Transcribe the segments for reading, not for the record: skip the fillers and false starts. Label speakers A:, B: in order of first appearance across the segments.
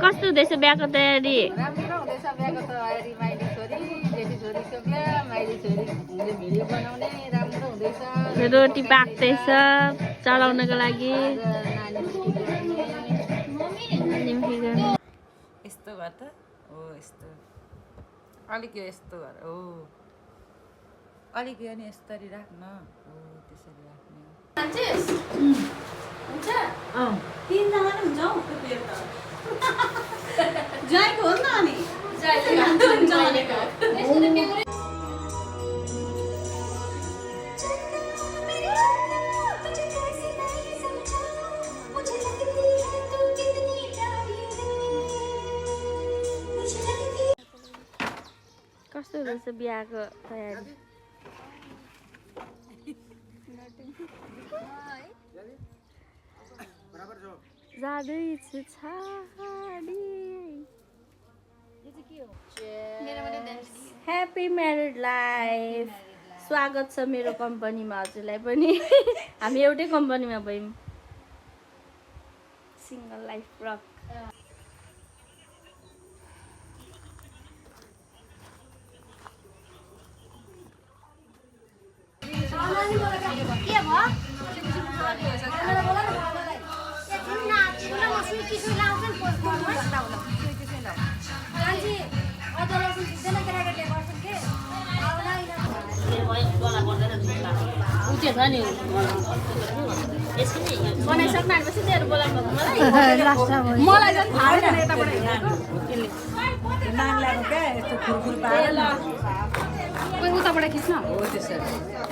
A: कस्तो हुँदैछ बिहाको तयारी?
B: राम्रो हुँदैछ बिहाको तयारी। माइली छोरी जेठी छोरीको बिहा, माइली छोरीले भिडियो बनाउने राम्रो हुँदैछ।
A: रोटी पाक्दैछ चलाउनको लागि।
B: यस्तो भए त हो यस्तो अलिक यो यस्तो भएर हो अलिक यो नि यसरी राख्न हो त्यसरी राख्ने
C: हुन्छ तीनजना नि हुन्छ हौ ज्वाइँको हो नि अनि
A: कस्तो हुँदैछ बिहाको तयारी? जाँदैछु छाडी। Happy married life. स्वागत छ मेरो कम्पनीमा हजुरलाई पनि। हामी एउटै कम्पनीमा भयौँ। Single life rock. बनाइसक्नु आएपछि तेरो बोलाउनु मलाई झन् थाहा छैन यताबाट उताबाट खिच्न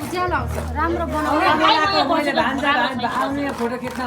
A: उज्यालो आउँछ राम्रो बनाउने
D: फोटो खिच्न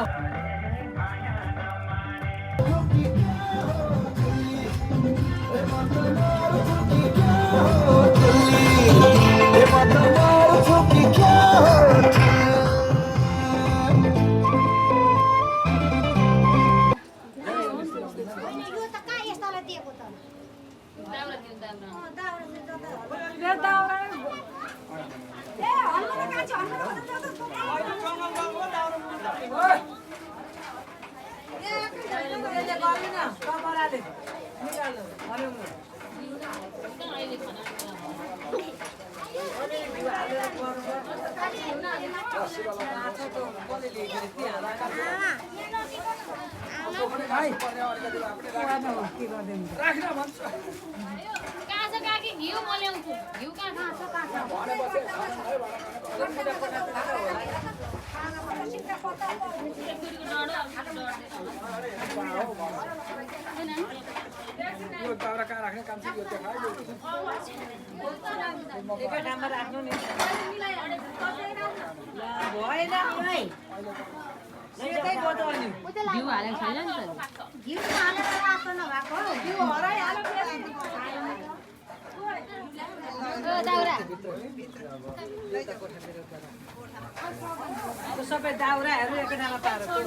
D: सबै दाउराहरू एकैठाउँमा पारेको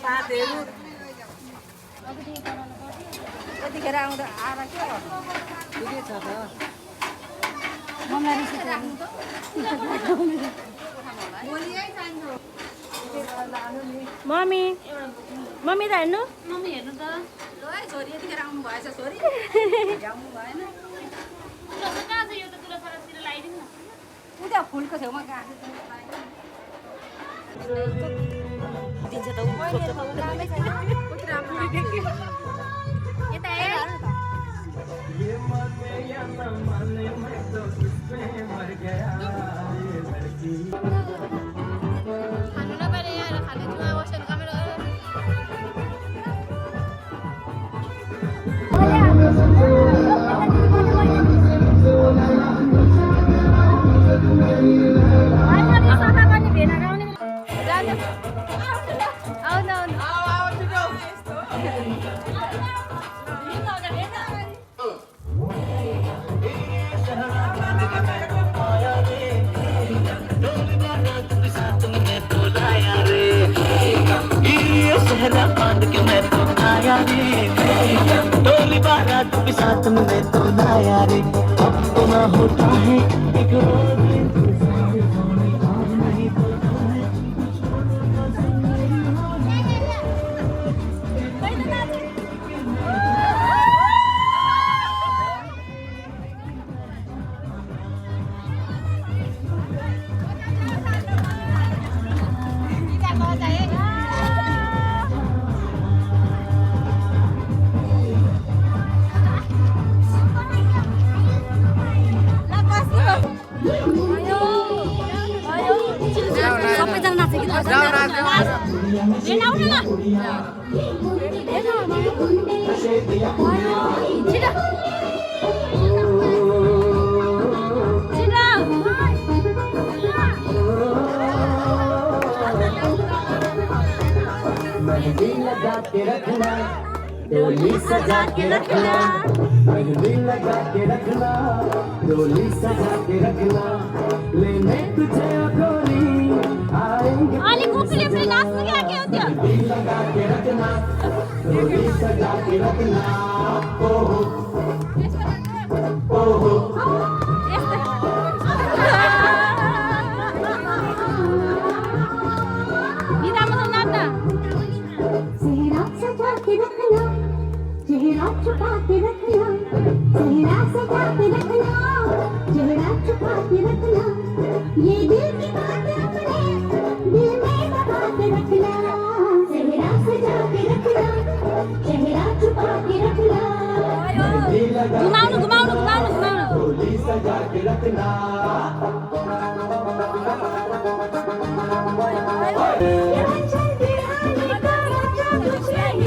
D: पातहरू
C: यतिखेर आउँदा आएर के
D: ठिकै छ त
A: मम्मी मम्मी त हेर्नु
C: मम्मी हेर्नु त ल है छोरी यतिखेर आउनु भएछ छोरी भ्याउनु भएन उता फुलको छेउमा गाँसे दिन्छ त यता खानु नपारे यहाँ खाने जुवा बस्दैन कामेरा
E: डोली बारात के साथ में तो लाया रे अब तो ना होता है एक रोज नहीं पता है दिया
A: छिटो
E: मेहंदी लगा के रखना डोली सजा के रखना मेहंदी लगा के रखना डोली सजा के रखना लेने तुझे गोरी आएंगे
A: अलिक उफ्ले उफ्ले नाच्नु क्या के हो त्यो
E: मेहंदी लगा के रखना डोली सजा के रखना ओहो ओहो
A: गीतामा त नाच्न
F: चेहरा सजा के रखना चेहरा छुपा के रखना चेहरा सजा के रखना चेहरा छुपा के रखना ये दिल की बात अपने दिल में दबा के रखना चेहरा सजा के रखना चेहरा छुपा के रखना
A: घुमाउनु घुमाउनु घुमाउनु घुमाउनु
E: डोली सजा के रखना
F: ये बचन बिहारी का राजा तुझे ही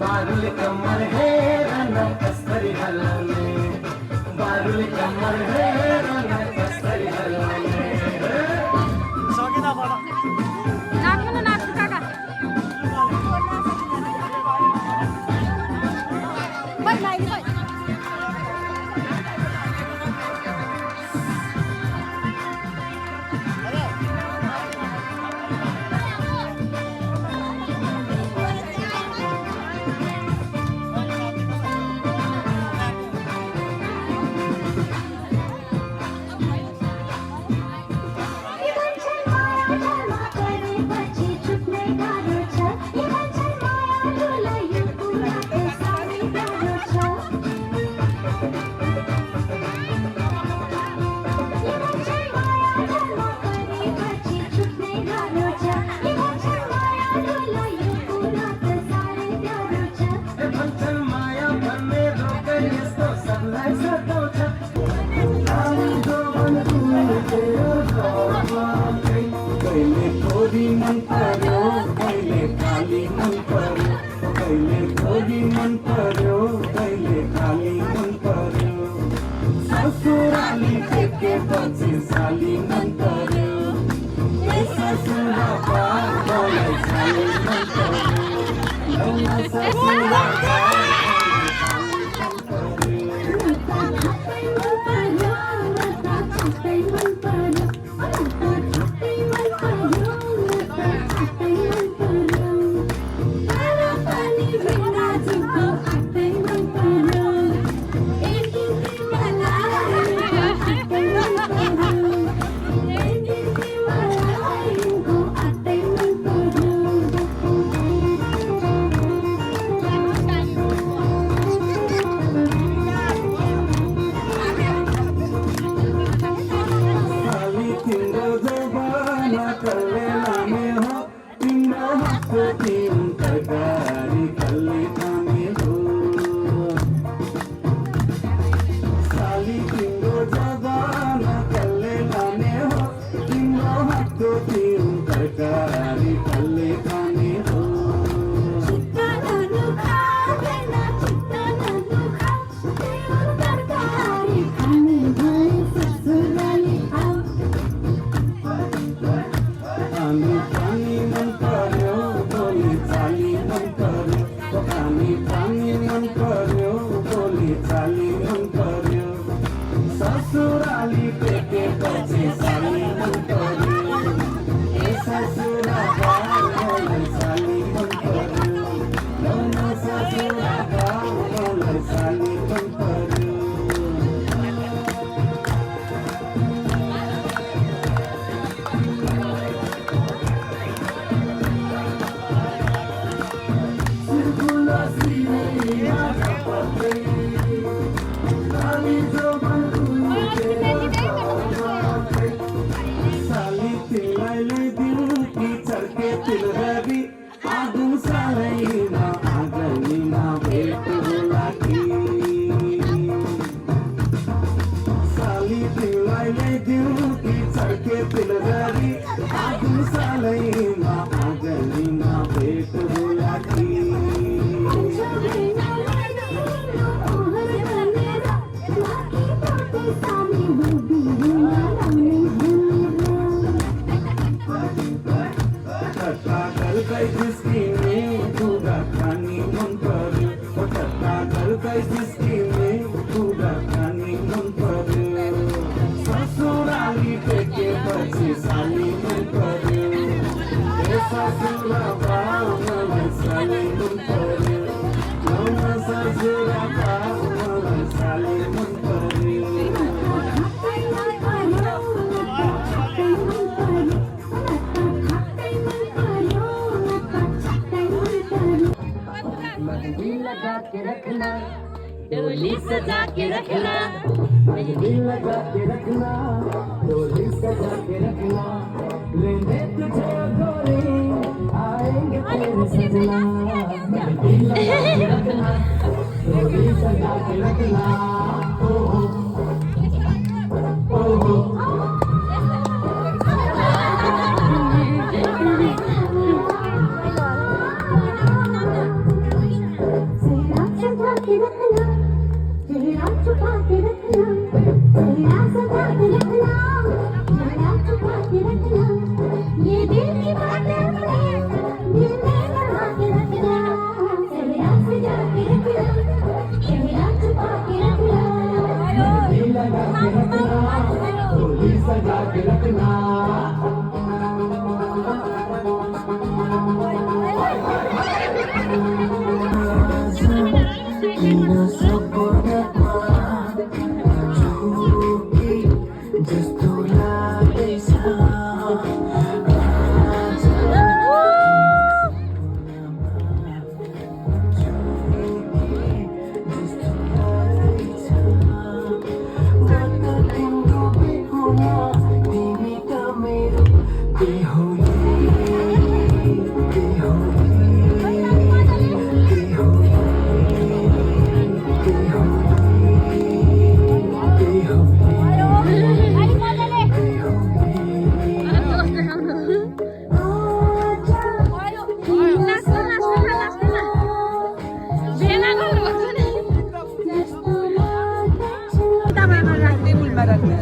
E: बारुल कमर है रना कस्तरी हलाने बारुल कमर है रना कस्तरी हलाने
A: नाच्नु न नाच्नु काका बस लाइन बस
E: भन्छन् माया भन्ने रोकै यस्तो सबलाई सताउँछ हामी जोवन तुलेको घरमै कहिले खोरी मन पर्यो कहिले खाली मन पर्यो कहिले खोरी मन पर्यो कहिले खाली मन पर्यो ससुराली टेकेपछि साली मन पर्यो ए ससुरा मलाई साली मन पर्यो लौना ससुरा साली तिम्रो जवाना कल्ले लाने हो तिम्रो हातको तिन तरकारी कल्ले खाने हो साली तिम्रो जवाना कल्ले लाने हो तिम्रो हातको तिन तरकारी कल्ले खाने हो पानी पानी मन पर्यो बोली चाली मन पर्यो पानी पानी मन पर्यो बोली चाली मन पर्यो ससुराली टेकेपछि साली मन पर्यो ए ससुरा गाउँलाई साली मन पर्यो लौना ससुरा गाउँलाई साली मन पर्यो
A: मेहन्दी
E: ल्याइदिउँ कि चर्के तिलगरी आगो सालैमा आँगलीमा भेट होला कि घरकै जिस्किने कुराकानी मन पर्यो घरकै जिस्किने कुराकानी मन पर्यो ससुराली टेकेपछि साली मन पर्यो ए ससुरा बाउलाई साली मन पर्यो गाउँमा ससुरा बाउलाई साली मन पर्यो
F: मेहंदी लगा के रखना डोली सजा के रखना
E: मेहंदी लगा के रखना डोली सजा के रखना लेने तुझे गोरी आएंगे तेरे सजना मेहंदी लगा के रखना डोली सजा के रखना ओ हो
F: चेहरा छुपा के रखना चेहरा सजा के रखना चेहरा छुपा के रखना ये दिल की बातें दिल में बना के रखना चेहरा सजा के रखना चेहरा छुपा के रखना
E: मेहंदी लगा के रखना डोली सजा के रखना जस्तो लाग्दैछ तिमी त मेरो
B: टेबलमा राख्ने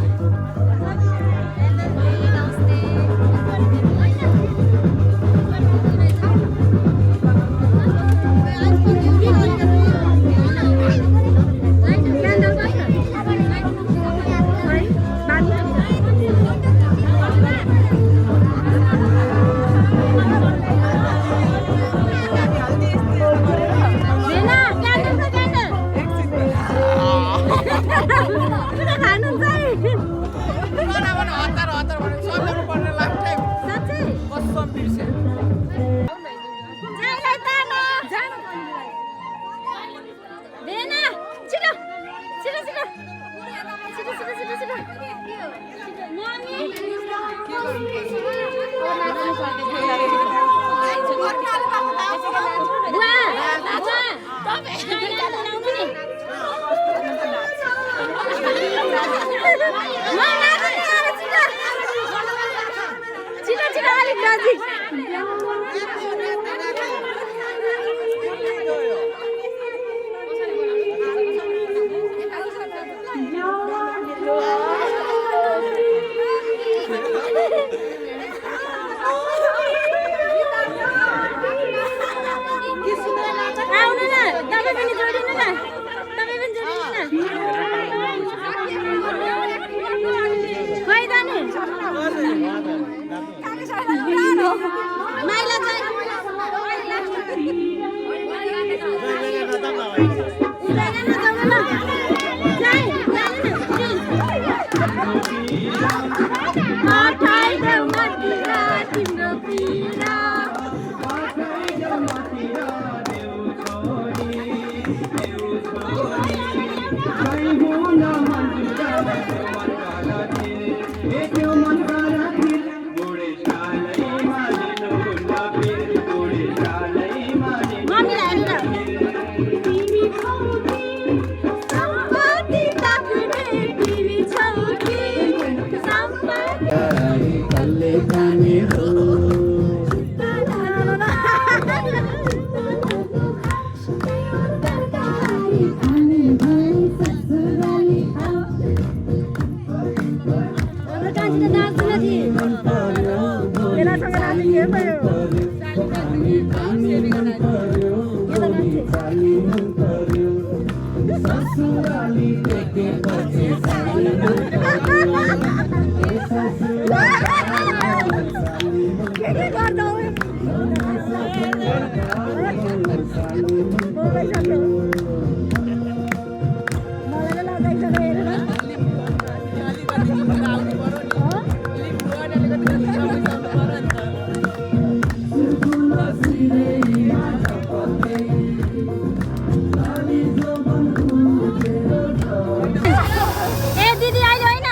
A: दिदी अहिले होइन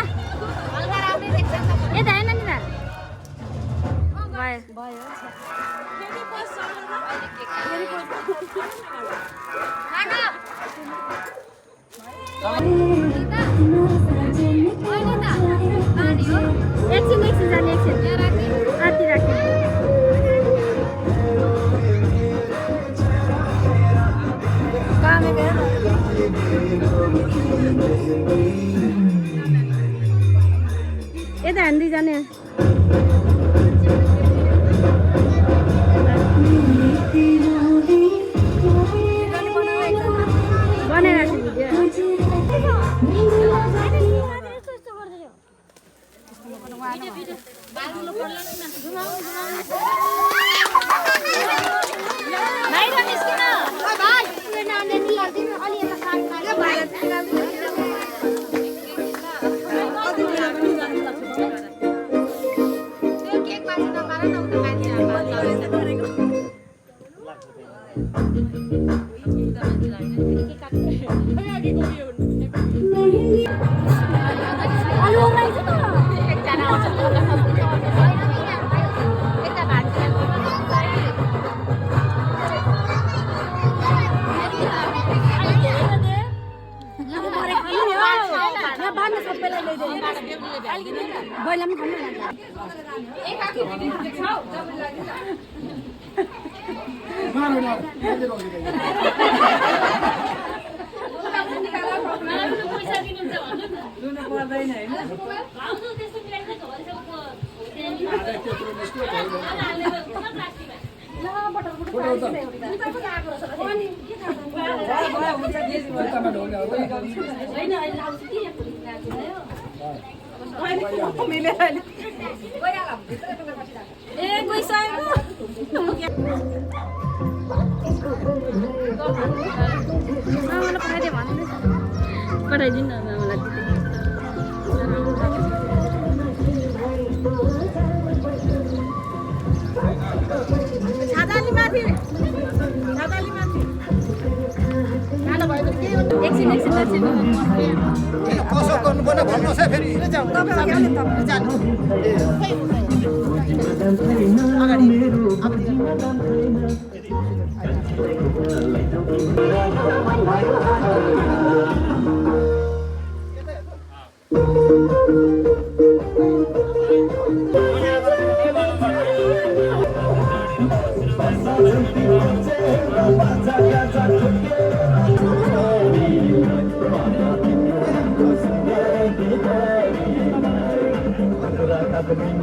A: यता होइन नि भयो एकछिन जाने एकछिन आरती राख्ने यता हान्दै जाने बनाइरहेको पठाइदिनु न मलाई एकछिन
G: कसो गर्नुपर्ने भन्नुहोस् है फेरि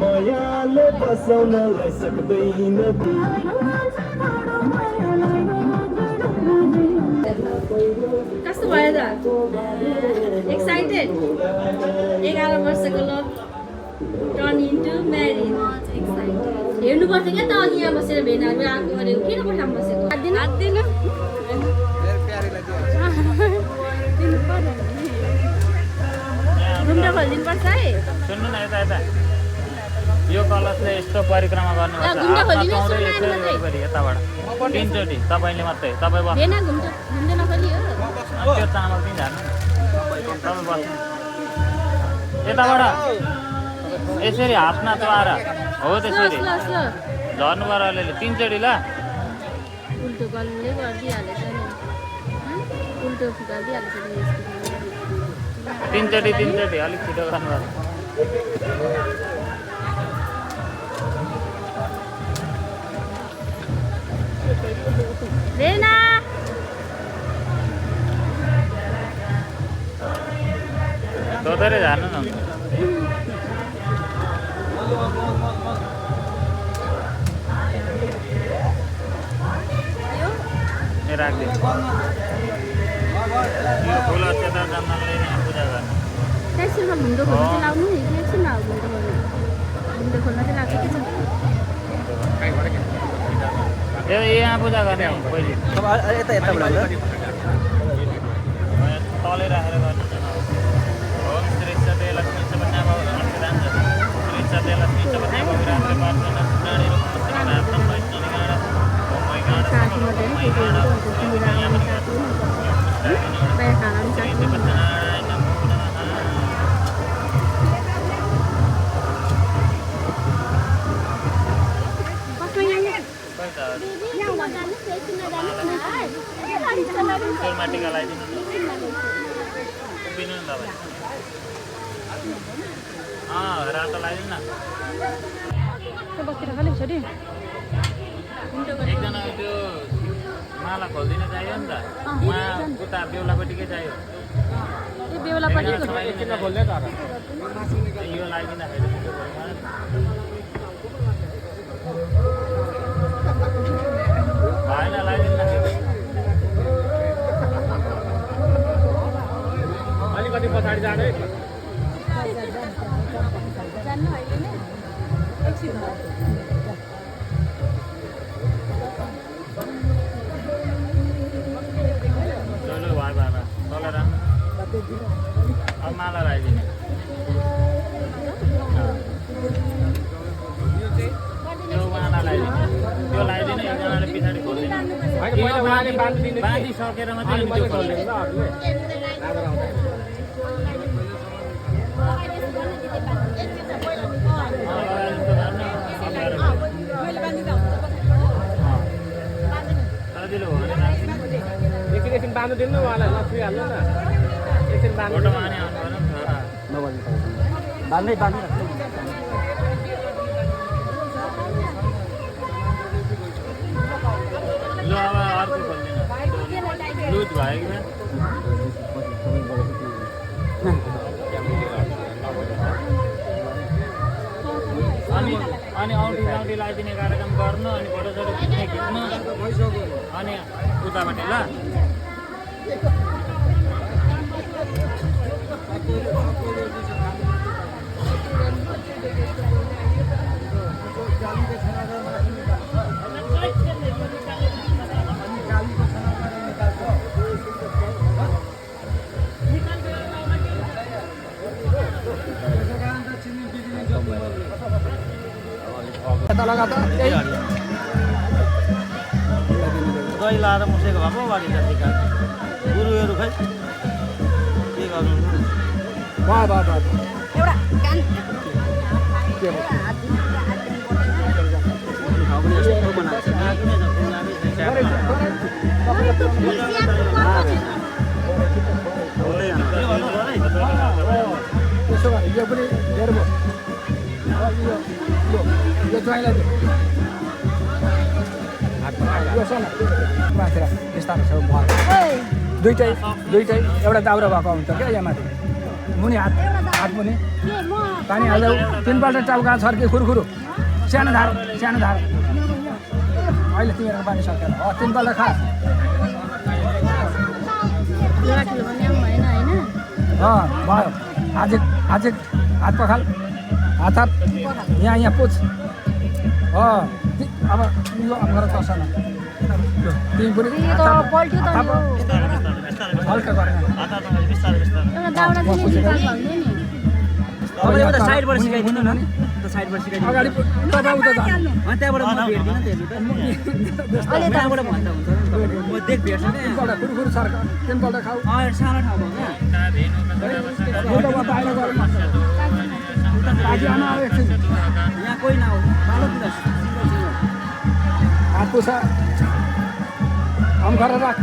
E: मायाले बसाउनलाई सक्दैन
A: कस्तो भयो त एक्साइटेड 11 वर्षको लभ टर्न इन्टु म्यारिज हेर्नुपर्छ क्या त अघि यहाँ बसेर भेनाहरू आएको गरेको किन कोठामा बसेको हात्दिनु घुम्न खोलिदिनु पर्छ है
H: सुन्नु न यता यो कलशले यस्तो परिक्रमा गर्नुपर्छ यताबाट 3 चोटि तपाईँले मात्रै तपाईँ बस्नु त्यो चामल पनि झार्नु तपाईँ बस्नु यताबाट यसरी हात नचलाएर हो त्यसरी झर्नु पर्यो अलिअलि 3 चोटि ल
A: उल्टो गल्ले गरिदिइहालेछ नि उल्टो फुकालिदिइहालेछ नि
H: 3 चोटि अलिक छिटो गर्नुपर्छ
A: रेना
H: दोधरे झार्नु न राखिदिनु यो फुल अक्षता चन्दनले यहाँ पूजा गर्ने
A: एकछिनमा भुन्डो खोल्न चाहिँ लाउनु नि एकछिनमा भुन्डो खोल्नु भुन्डो खोल्न चाहिँ लाग्छ कि
H: त्यो यहाँ पूजा गर्ने पहिले तलै राखेर गर्नु ओम श्री सदे लक्ष्मी सबन्या भवन सिद्धान्त श्री सदे लक्ष्मी सबन्या भवन प्रार्थना प्राणी रूप श्रीनाथम वैष्णवी गाण ओम वै गाण
A: साथी मध्ये नि के हुन्छ तिमी राम्रो साथी हो बाया खाना नि साथी
H: सत्यनारायण नमो नमः
A: कसमा यहाँ
H: यहाँ टिका लगाइदिनु उभिनु न तपाईँ रातो लगाइदिनु न
A: बसेर खालि छोरी
H: एकजना त्यो माला खोल्दिन चाहियो नि त उहाँ उता बेहुलापट्टिकै चाहियो
A: यो बेहुलापट्टिको
H: यो लगाइदिँदाखेरि भएन लगाइदिँदाखेरि
E: अलिकति पछाडि जाने
A: जान्नु अहिले नै एकछिन
H: चलो भाइ बाबा तल राम्रो अब माला लगाइदिने त्यो उहाँलाई लगाइदिने त्यो लगाइदिने एकजनाले पछाडि खोल्दिने बाँधिसकेर मात्रै अनि त्यो खोल्ने सजिलो हो भने
E: एकछिन बाँध्नु दिनु उहाँलाई नछुइहाल्नु न एकछिन बाँध्नु
H: फोटोमा नि आउनु पर्यो
E: बाँध्नै बाँध्नु
H: ल अब अर्को खोल्दिनँ लुज भयो कि अनि औँठी लगाइदिने कार्यक्रम गर्नु अनि फोटोसोटो खिच्नु अनि उतापट्टि ल
E: दही लाएर मुसेको भए पो बारी जाति गुरुहरू खै के गर्नु
C: एउटा कान
E: त्यसो भए यो पनि हेर भयो यो ज्वाइँलाई यो छ न माथि बिस्तारो छ दुइटै एउटा दाउरा भएको हुन्छ क्या यहाँ माथि मुनि हात मुनि पानी हाल्दा 3 पल्ट टाउका छर्के खुरखुरु सानो धार अहिले तिमीहरूको पानी सकेन 3 पल्ट खा भयो आज हात पखाल हात यहाँ पुछ अब यो हाम्रो तर्सन तिमी पनि हल्का गरेर
D: अब एउटा साइडबाट सिकाइदिनु न साइडबाट सिकाइदिनु
E: अगाडि तपाईँ उता जानु
D: त्यहाँबाट म भेट्दिनँ त्यहाँबाट त्यहाँबाट भन्दा हुन्छ म देख भेट्छु नि
E: तिनपल्ट खुरखुरु सर्क तिनपल्ट खाऊ
D: सानो ठाउँ भयो
E: यहाँ
D: कोही नआउ पालो पुरा
E: हात पुछ हम गरेर राख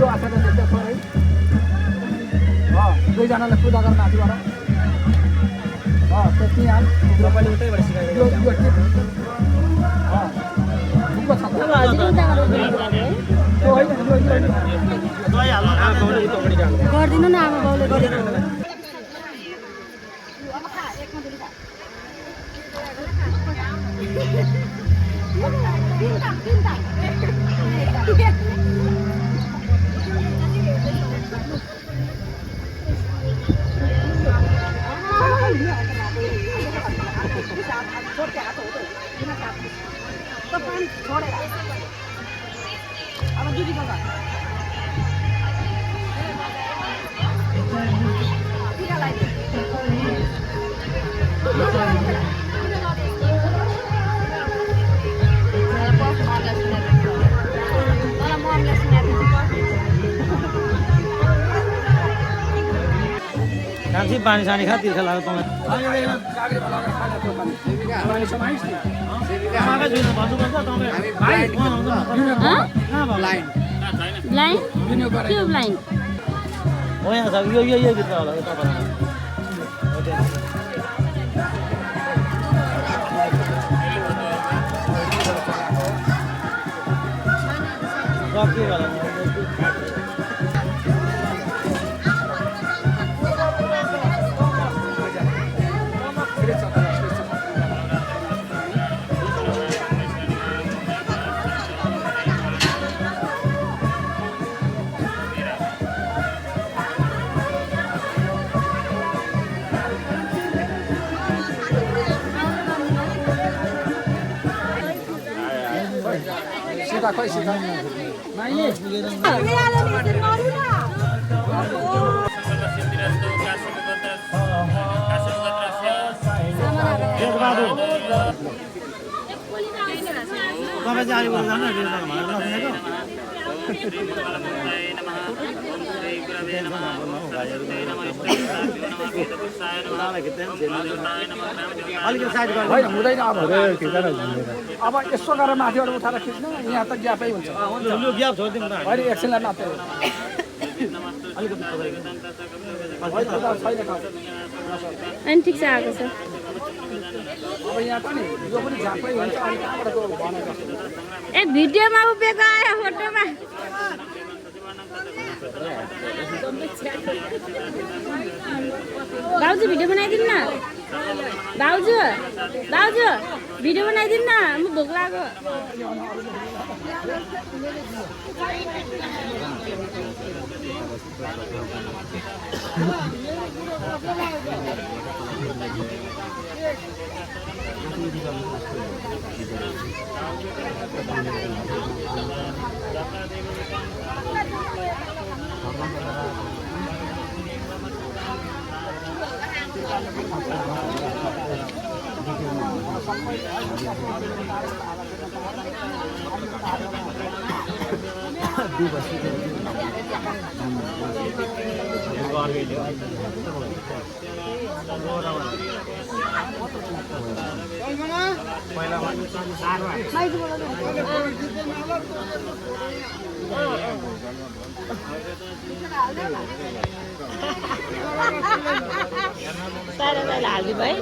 E: यो आशा देख्छ है दुईजनाले पूजा गर्न माथिबाट त्यति हाल
D: तपाईँले उतैबाट सिकाइदिनु
A: गरिदिनु न आमा बाउले गरेको
D: कान्छी पानी सानी खा तिर्खा लाग्यो तपाईँ
A: ब्लाइन्ड के ब्लाइन्ड
D: हो यहाँ छ यो भित्र होला यो तपाईँलाई के होला तपाईँ चाहिँ अलिक जानु अलिकति साइड गर्नु
G: होइन हुँदैन अब खिचेर अब यसो गरेर माथिबाट उठाएर खिच्नु यहाँ त ग्यापै हुन्छ
D: यो ग्याप छोडिदिउँ न
G: अहिले एकछिनलाई मात्रै
A: अनि ठिक छ आएको छ
G: अब यहाँ पनि यो पनि झापै हुन्छ अनि कहाँबाट भनेको
A: ए भिडियोमा उभिएको आयो फोटोमा भाउजू भिडियो बनाइदिनु न भाउजू भिडियो बनाइदिनु न म भोक लाग्यो सारा हाल्दी भाइ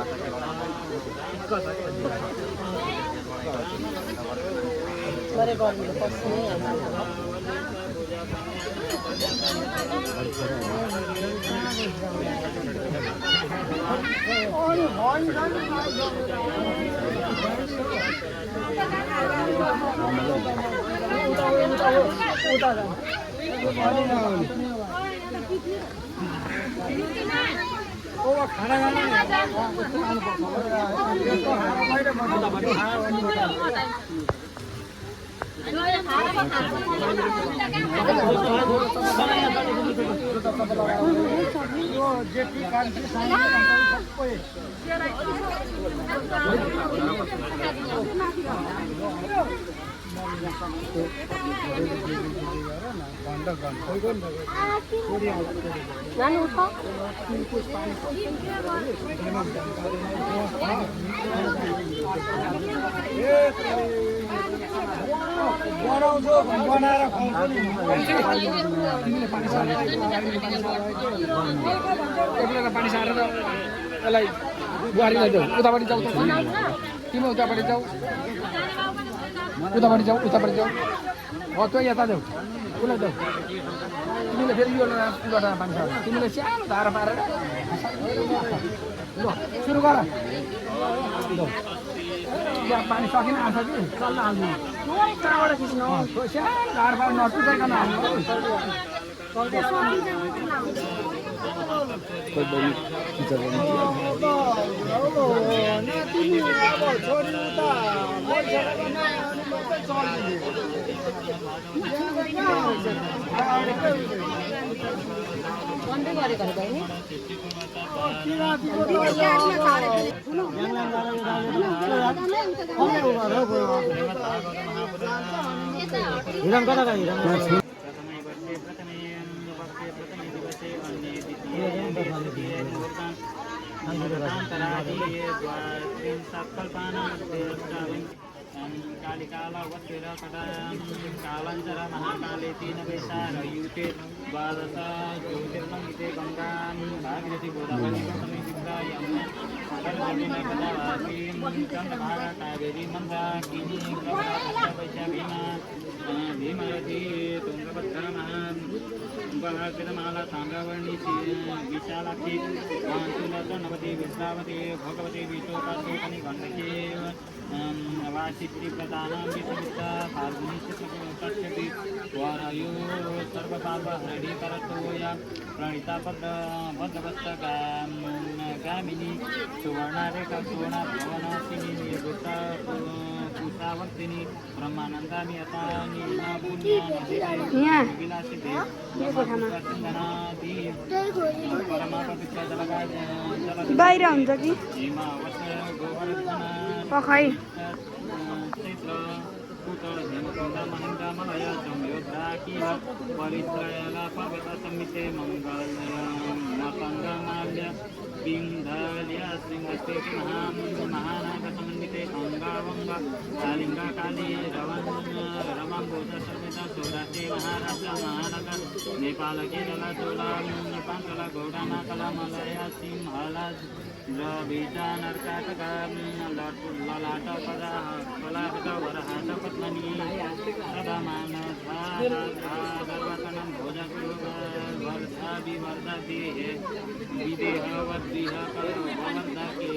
G: पानी सारेर यसलाई बुहारीलाई जाऊ उतापट्टि जाऊ तिमी उतापट्टि जाऊ उतापट्टि जाऊ त्यो यता जाऊ उसलाई जाऊ तिमीले फेरि यो एउटा पानी सार तिमीले सानो धारा पारेर ल सुरु गर यहाँ पानी सकिन आउँछ कि चल्न हाल्नु कहाँबाट खिच्नु सानो धारा पारेर नटुटाइकन हाल्नु
D: हिरण कता गयो हिरण
H: कालिकालवत्तिर कालाञ्चर महाकाले तीन वैशारयुते द्वादश ज्योतिर्मन्दिते गङ्गा भागीरथी गोदावरी गौतमी विद्या यमुना चन्द्रभागा कावेरी मन्दाकिनी वैशाखीमा भीमरथी तुङ्गभद्रमा कृतमाला ताम्रवर्णी विशालाक्षी वांशुलचनवती विश्रावती भगवती विशोकाशोकनि गण्डकी वासिष्ठी प्रधानं विश्वमित्रा फाल्गुनी वारयो सर्वपापहरणि करतोया प्रणीता भद्रवत्स गामिनी सुवर्णारेखा सोना भवनाशिनी निर्वृत्ता पूषावर्तिनी ब्रह्मानन्दानि अतानि विलासिते
A: बाहिर हुन्छ कि पखाइ
H: परित्रयला पर्वत समिते मङ्गलमाल्य पिङ्गल्या श्रीमस्ते महानागसमन्विते अङ्गावङ्ग कालिङ्गा काली रमाम्बोध समेता सौराष्ट्रे महाराष्ट्र महानगर नेपाल केरल चोला पाञ्चला गौडाना कला मलया सिंहला द्रविडा नर्काटक ललाट कलाहट वरहाट पद्मनी सदामानधार्वतनं भोजकुरु वर्षा विवर्धा विदेहवद्विह कलवर्धके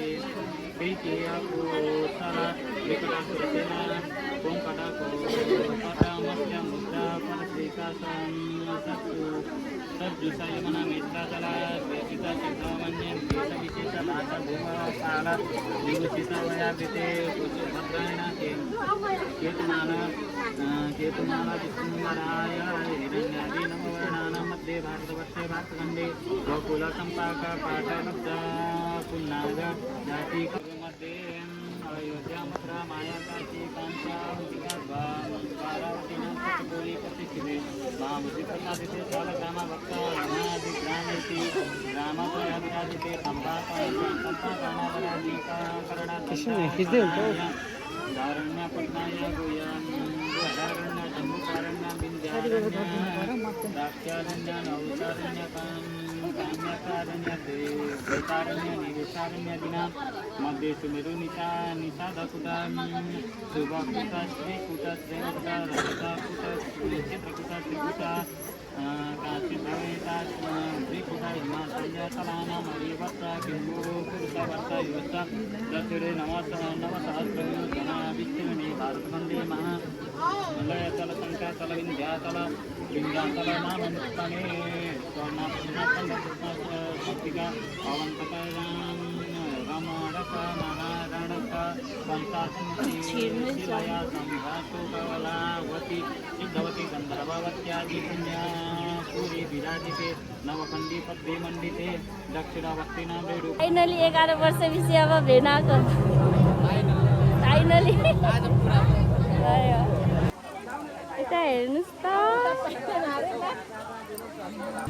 H: प्रीतियकोसरा विकटासुरसेना कोङ्कटको पटमस्य मुद्रा परश्रीकासं सज्जुसयमना मित्राचला द्वेषिता चित्रमन्यं केशविशेषभाषा भूमशाला विभूषिता वयाकृते भद्रायणा केतुमाला विष्णुमराय हिरण्यादि नववर्णानां मध्ये भारतवर्षे भारतखण्डे गोकुलचम्पाका पाटलब्धा पुन्नाग जाति मध्ये अयोध्या मथुरा माया काशी कांचा पार्वतीनां सतगोरी प्रतिष्ठिते मामुति प्रसादिते सालग्रामा भक्ता रमादिग्रामेति ग्रामपया विराजिते सम्पाकानावराधिका दारण्यपट्नाय गोयारण्य जम्बुकारण्य विन्द्यारण्य नौचारण्य काम्यकारण्य देवतारण्य निवेशारण्य दिना मध्ये सुमेरु निषादकुटा शुभकुटा श्रीकुटा श्रेणकुटा रजताकुटा चित्रकुटा त्रिकुटा काशीभवेता श्रीकुटा हिमाचल्य तलाना मरीवर्षा किम्बुरु पुरुषवर्षा युवश्च दक्षिणे नवसहस्रयोजना विच्छिन्ने भारतखण्डे महालयतल शङ्कातल विन्ध्यातल नामनुष्ठाने स्वर्णापतिका अवन्तकरां रमणक महारणक पंचाशया संघातुकवलावती सिद्धवती गन्धर्ववत्यादि पुण्या सूरी विराजिते नवखण्डी पद्मे मण्डिते दक्षिणावर्तिना वेणु
A: फाइनली 11 वर्षपछि अब भेनाको फाइनली यता हेर्नुहोस् त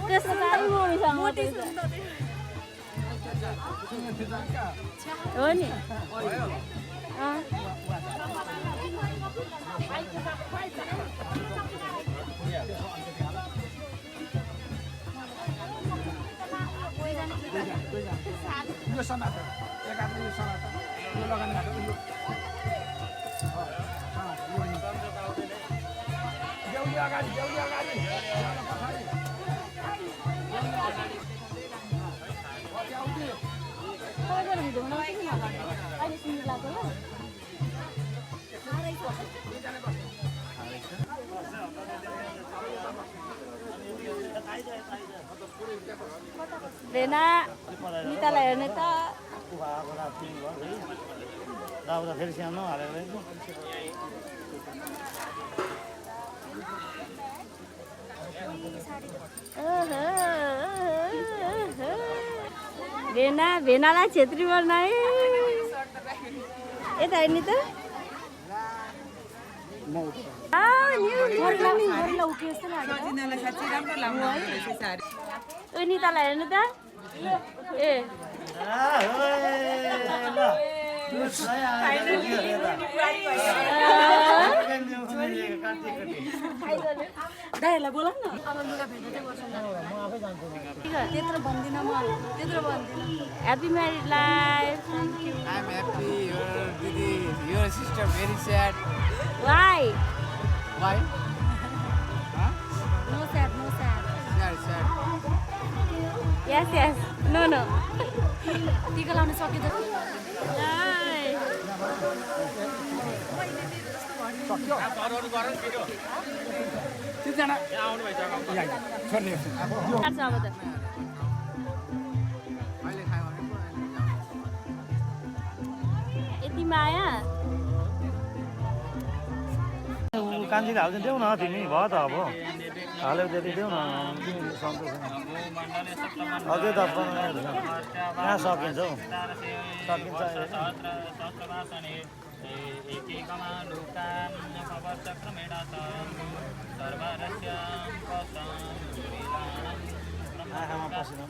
A: त्यस्तो साह्रै मम्मीसँग हो नि
G: यो समातेर एक हातले यो समातेर यो लगानी हात देउली अगाडि
A: अहिले भेना नितालाई हेर्ने त
H: फेरि सानो हालेर
A: भेनालाई छेत्री बोल्न है यता हेर्ने त नितालाई हेर्नु त ए
C: दाइहरूलाई बोला न अब लुगा भेट्दा चाहिँ गर्छु त्यत्रो भन्दिनँ म त्यत्रो भन्दिनँ
A: Happy married life.
G: I'm happy. Your sister very sad.
A: Why?
G: Why?
A: No sad, no sad.
G: Sad.
A: Yes. No.
C: टिका लाउन सक्यो त
G: तिनजना छोड्ने
A: अब त यति माया
H: कान्छीले हाल्छ देऊ न तिमी भयो त अब हालेर त्यति देऊ न सन्तोष अझै 10-15 मिनट छ कहाँ सकिन्छ हौ सकिन्छ आँखामा पसिना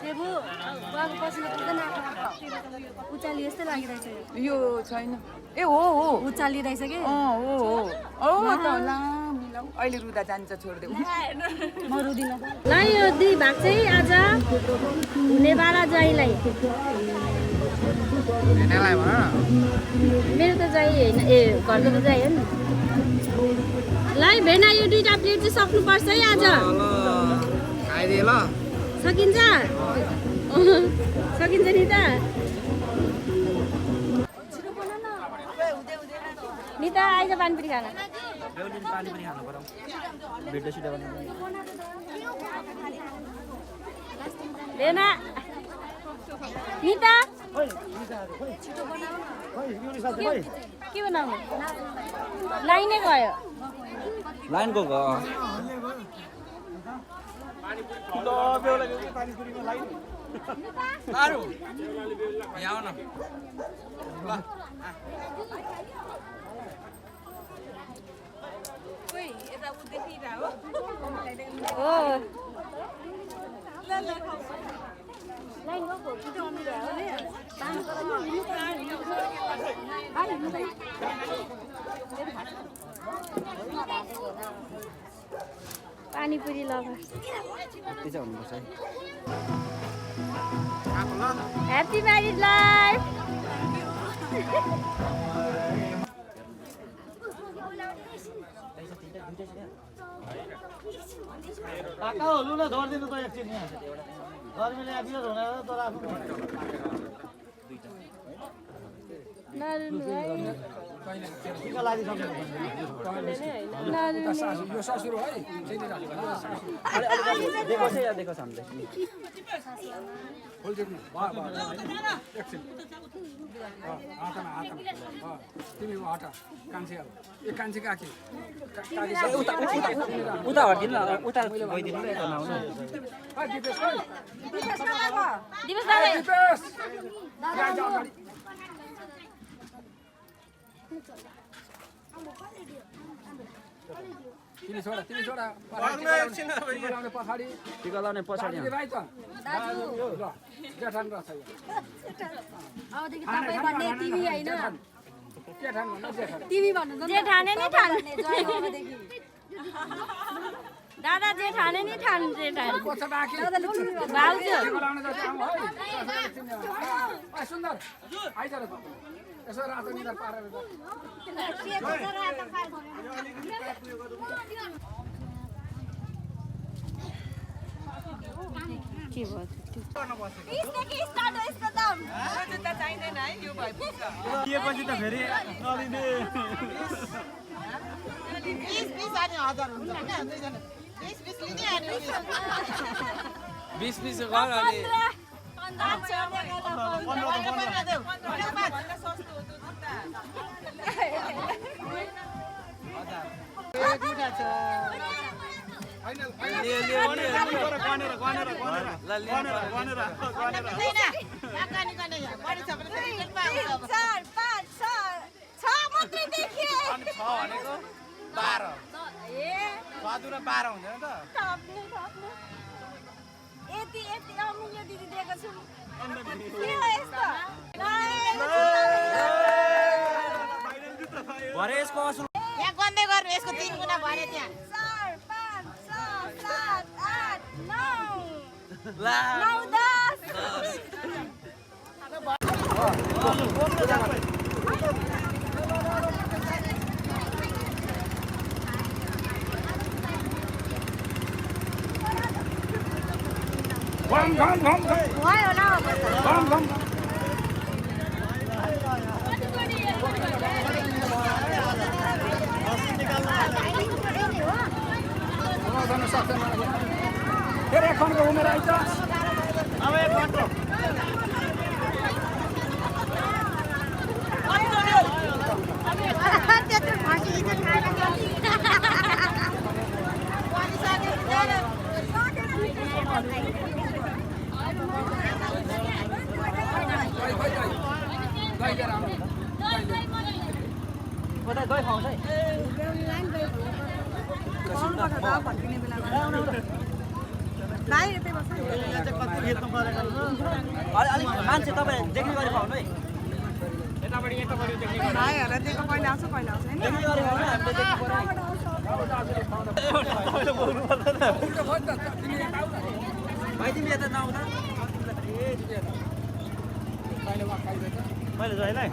C: सेबु बुवाको पसिना पुग्दैन उचाली जस्तै लागिरहेछ
B: यो छैन ए हो
C: उचालिरहेछ कि
B: हो त ला मिलाऊ अहिले रुदा जान्छ छोडिदेऊ
C: म रुदिनँ
A: ल यो दुई भाग चाहिँ आज हुनेवाला ज्वाइँलाई मेरो त ज्वाइँ होइन ए घरको त ज्वाइँ हो नि ल भेना यो दुईटा प्लेट चाहिँ सक्नुपर्छ है आज
G: खाइदिए ल
A: सकिन्छ सकिन्छ नि त निता आइज पानीपुरी खाना
D: पानीपुरी खानु पर्यो भिडियो सिडियो बनाउनु
A: भेना निता के बनाउनु लाइनै गयो
D: लाइनको गयो यहाँ आउन
A: हो पानीपुरी लभर
D: यति चाहिँ हुनुपर्छ है
A: ह्याप्पी म्यारिड लाइफ
H: काका हो लु न धरिदिनु त एकछिन यहाँ गर्मीले यहाँ बिरोध हुँदैन तर आफू टिका लागिसक्नु
G: यो ससुरो है
D: देखोस् है देखोस् हामीले
G: एकछिन तिमी हटा कान्छी एक कान्छी काकी
D: उता हटिदिनु न उता गइदिनु न यता नआउनु
A: दिवस दाइ
G: तिमी छोडा पछाडि
D: टिका लाउने पछाडि
G: भाइ त जेठान रहेछ
C: अबदेखि तपाईँ भन्ने तिमी होइन
G: जेठान भन्नु जेठान
C: तिमी भन्नु
A: जे ठाने नि ठान
C: अबदेखि
A: दादा जे ठाने नि ठान जे ठान
G: कोचा बाँकी
A: भाउजू
G: सुन्दर आइज यसो रातो निधार पारेर
C: के भयो
A: इसदेखि स्टार्ट हो यसको दाम
B: जुत्ता चाहिँदैन है यो भएपछि
D: दिएपछि त फेरि नलिने
B: 20 अनि 1000 हुन्छ हैन 20 लिने अनि
G: 20 20 गयो अनि
A: 15 छोड्दै गर्दा
B: 15 देऊ 15 सस्तो हो जुत्ता
D: भरे यसको असुल
B: यहाँ गन्दै गर्नु यसको 3 गुना भरे त्यहाँ
D: अलिक मान्छे तपाईँ देख्ने गरी पाउनु है भाइ तिमी यता नआउँदा मैले जोइन है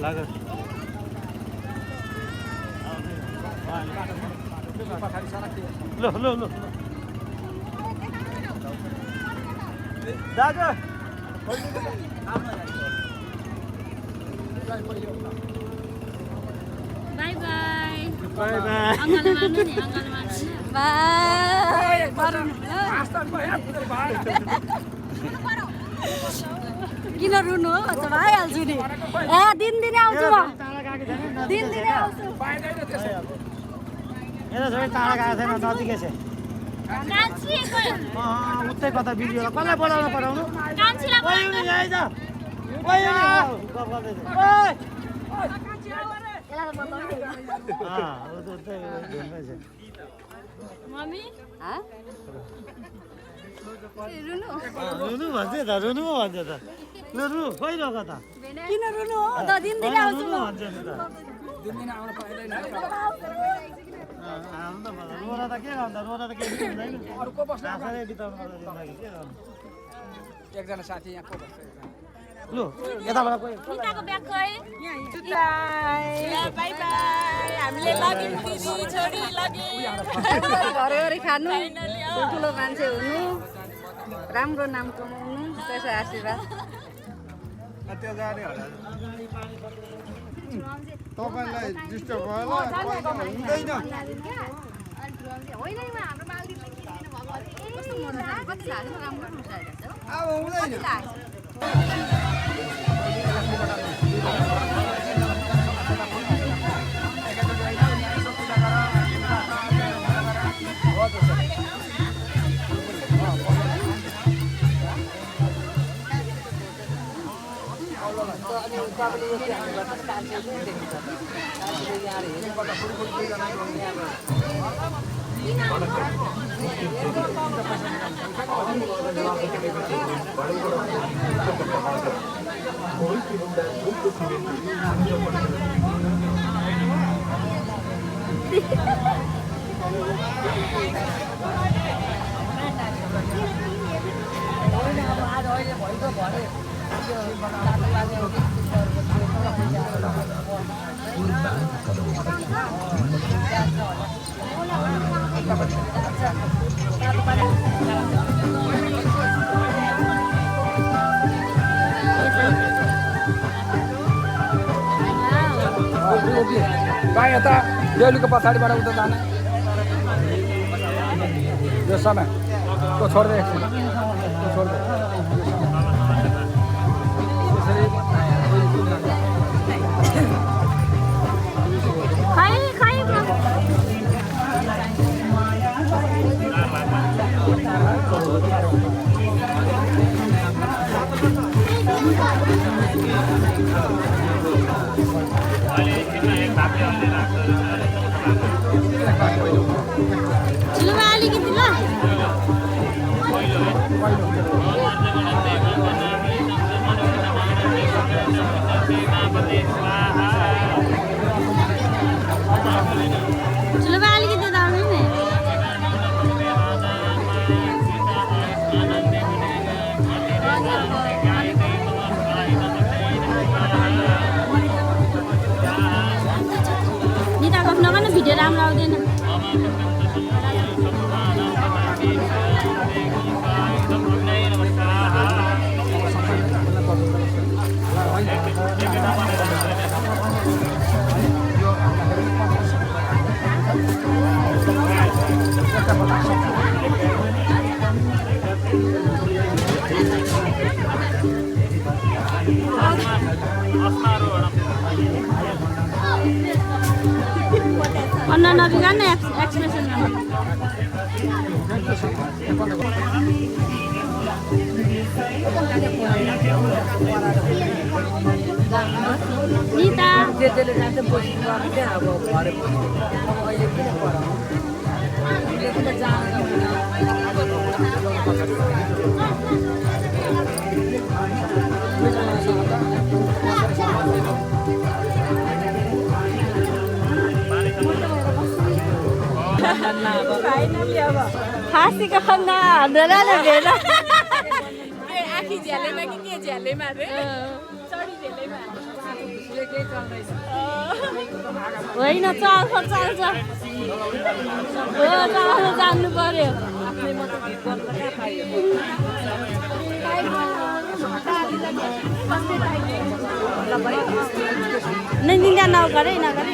D: लाग लो लो लो दाजु
A: बाई बाई
D: बाई बाई
A: अङ्गल मार्नु नि अङ्गल मार्नु बाई किन रुनु हो अच्छा भइहाल्छु नि ए दिनदिनै आउँछु म दिनदिनै आउँछु
D: मेरो छोरी टाढा गएको छैन नजिकै छ उतै कता बिजी होला कसलाई बोलाउनु पराउनु
A: मम्मी
D: रुनु भन्छ त रुनु पो भन्छ त लु रु खोइ रह त
A: किन रुनु हो त दिनदिनै आउँछु म
D: रोरा त के गर्दा रोरा त केही हुँदैन आफैले बिताउनु पर्छ जिन्दगी के गर्नु
G: एकजना साथी यहाँ को बस्छ
D: लु यताबाट कोही
A: निताको ब्याग गए बाई बाई हामीले लगिन दिदी छोरी लगिन
C: घरघरि खानु ठुलो मान्छे हुनु राम्रो नाम कमाउनु त्यसै आशीर्वाद
G: त्यो जाने होला तपाईलाई डिस्टर्ब भयो हुँदैन अब हुँदैन
D: आज अहिले भएको
G: कहाँ यता बेलुका पछाडिबाट उता जाने यो समय त्यो छोड्दै एकछिन त्यो छोड्दै
A: अलिकति ल चलो अलिकति दामी नै निता गफ नगर्नु भिडियो राम्रो आउँदैन अन्ना नबिगार्न एक्सप्रेसन निता
D: त्यसले जान्छ बस्नु अब क्या अब भरे अहिले किन पढाउनु त्यसले
C: फाइनली अब
A: फाँसीको खन्दा हाम्रोलाई भेट
C: आखी झ्यालेमा कि के झ्यालेमा रे चढी झ्यालेमा
A: होइन चल्छ चल्छ हो चल्छ जान्नु पर्यो नहीं निंदा नगरे नगरे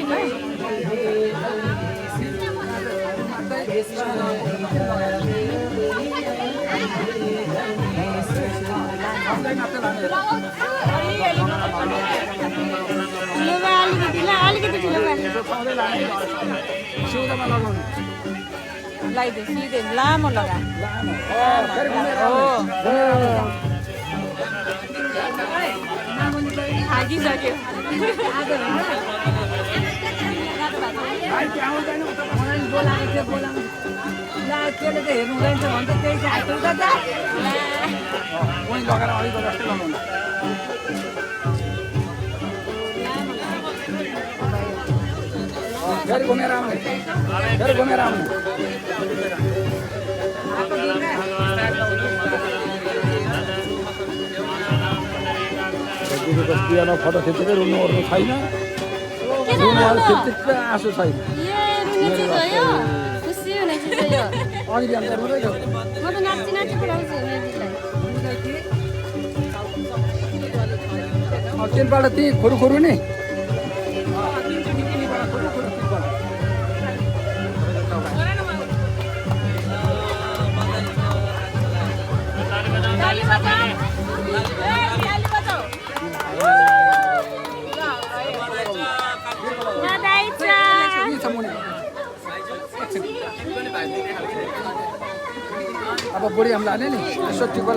A: न अलिकति ठुलो
B: लगाइदियो सिधै लामो लगा
C: थाकिसक्यो
D: हेर्नु हुँदैन भन्छ त्यही चाहिँ
G: फेरि घुमेर आउने फेरि घुमेर आउने पियानो फोटो खिचेकै रुनु ओर्नु छैन खिच्चिक्कै आँसु छैन
A: खुसी हुने चिज हो यो
G: अहिले अन्त रुँदै
A: म त नाच्ची नाच्ची पढाउँछु म्युजिकलाई
G: तिनपल्ट ती खुरुखुरु नि अब बुढी हामीलाई हाल्ने नि यसो टिको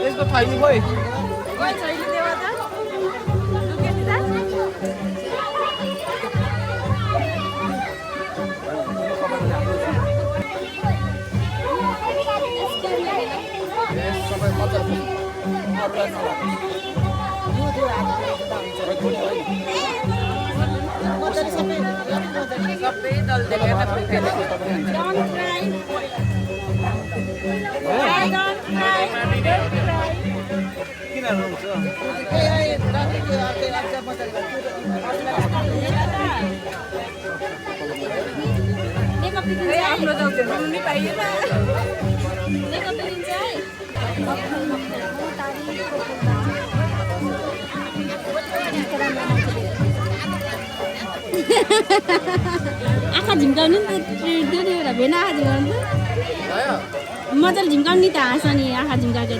D: यसको थैली खोइ
G: तपाईँ मजा अरूलाई
B: सबै दल देखेर
D: किन रुन्छ
B: आफ्नो त रुनु नि पाइएन
A: आँखा झिम्काउनु नि त त्यो एउटा भेन आँखा झिम्काउनु त मजाले झिम्काउनु नि त हाँस नि आँखा झिम्काएको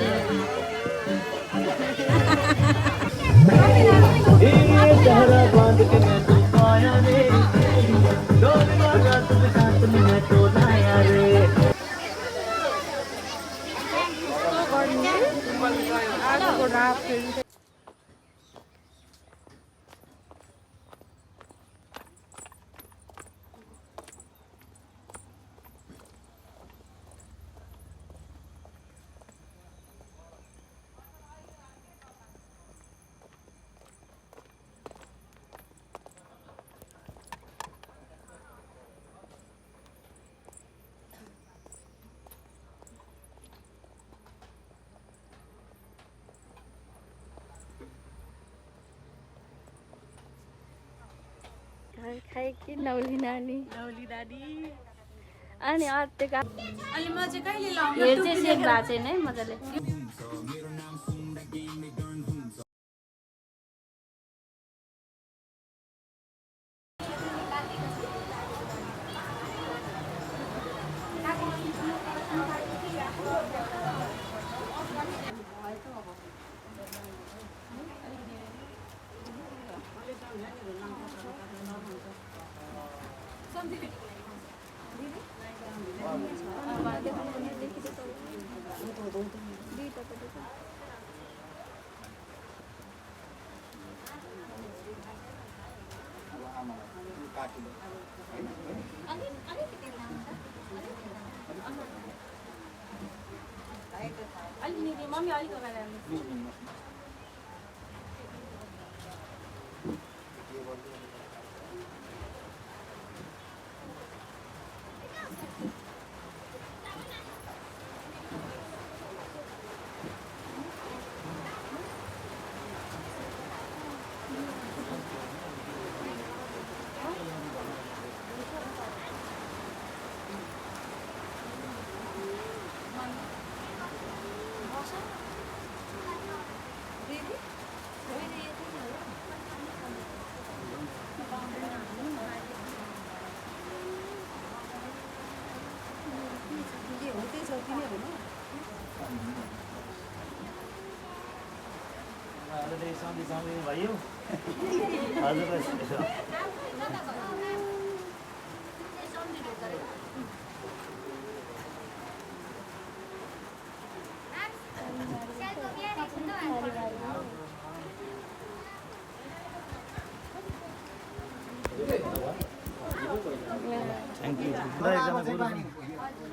E: चेहरा बांध के मैं तो पाया रे डोल मारा तुझे साथ में मैं तो लाया रे
A: खाइ कि नौली नानी अनि अर्को
C: अनि म चाहिँ कहिले लाउनु
A: हेर चाहिँ सेक भएको छैन है मजाले
C: मम्मी अलिक अगाडि
E: भयो हजुर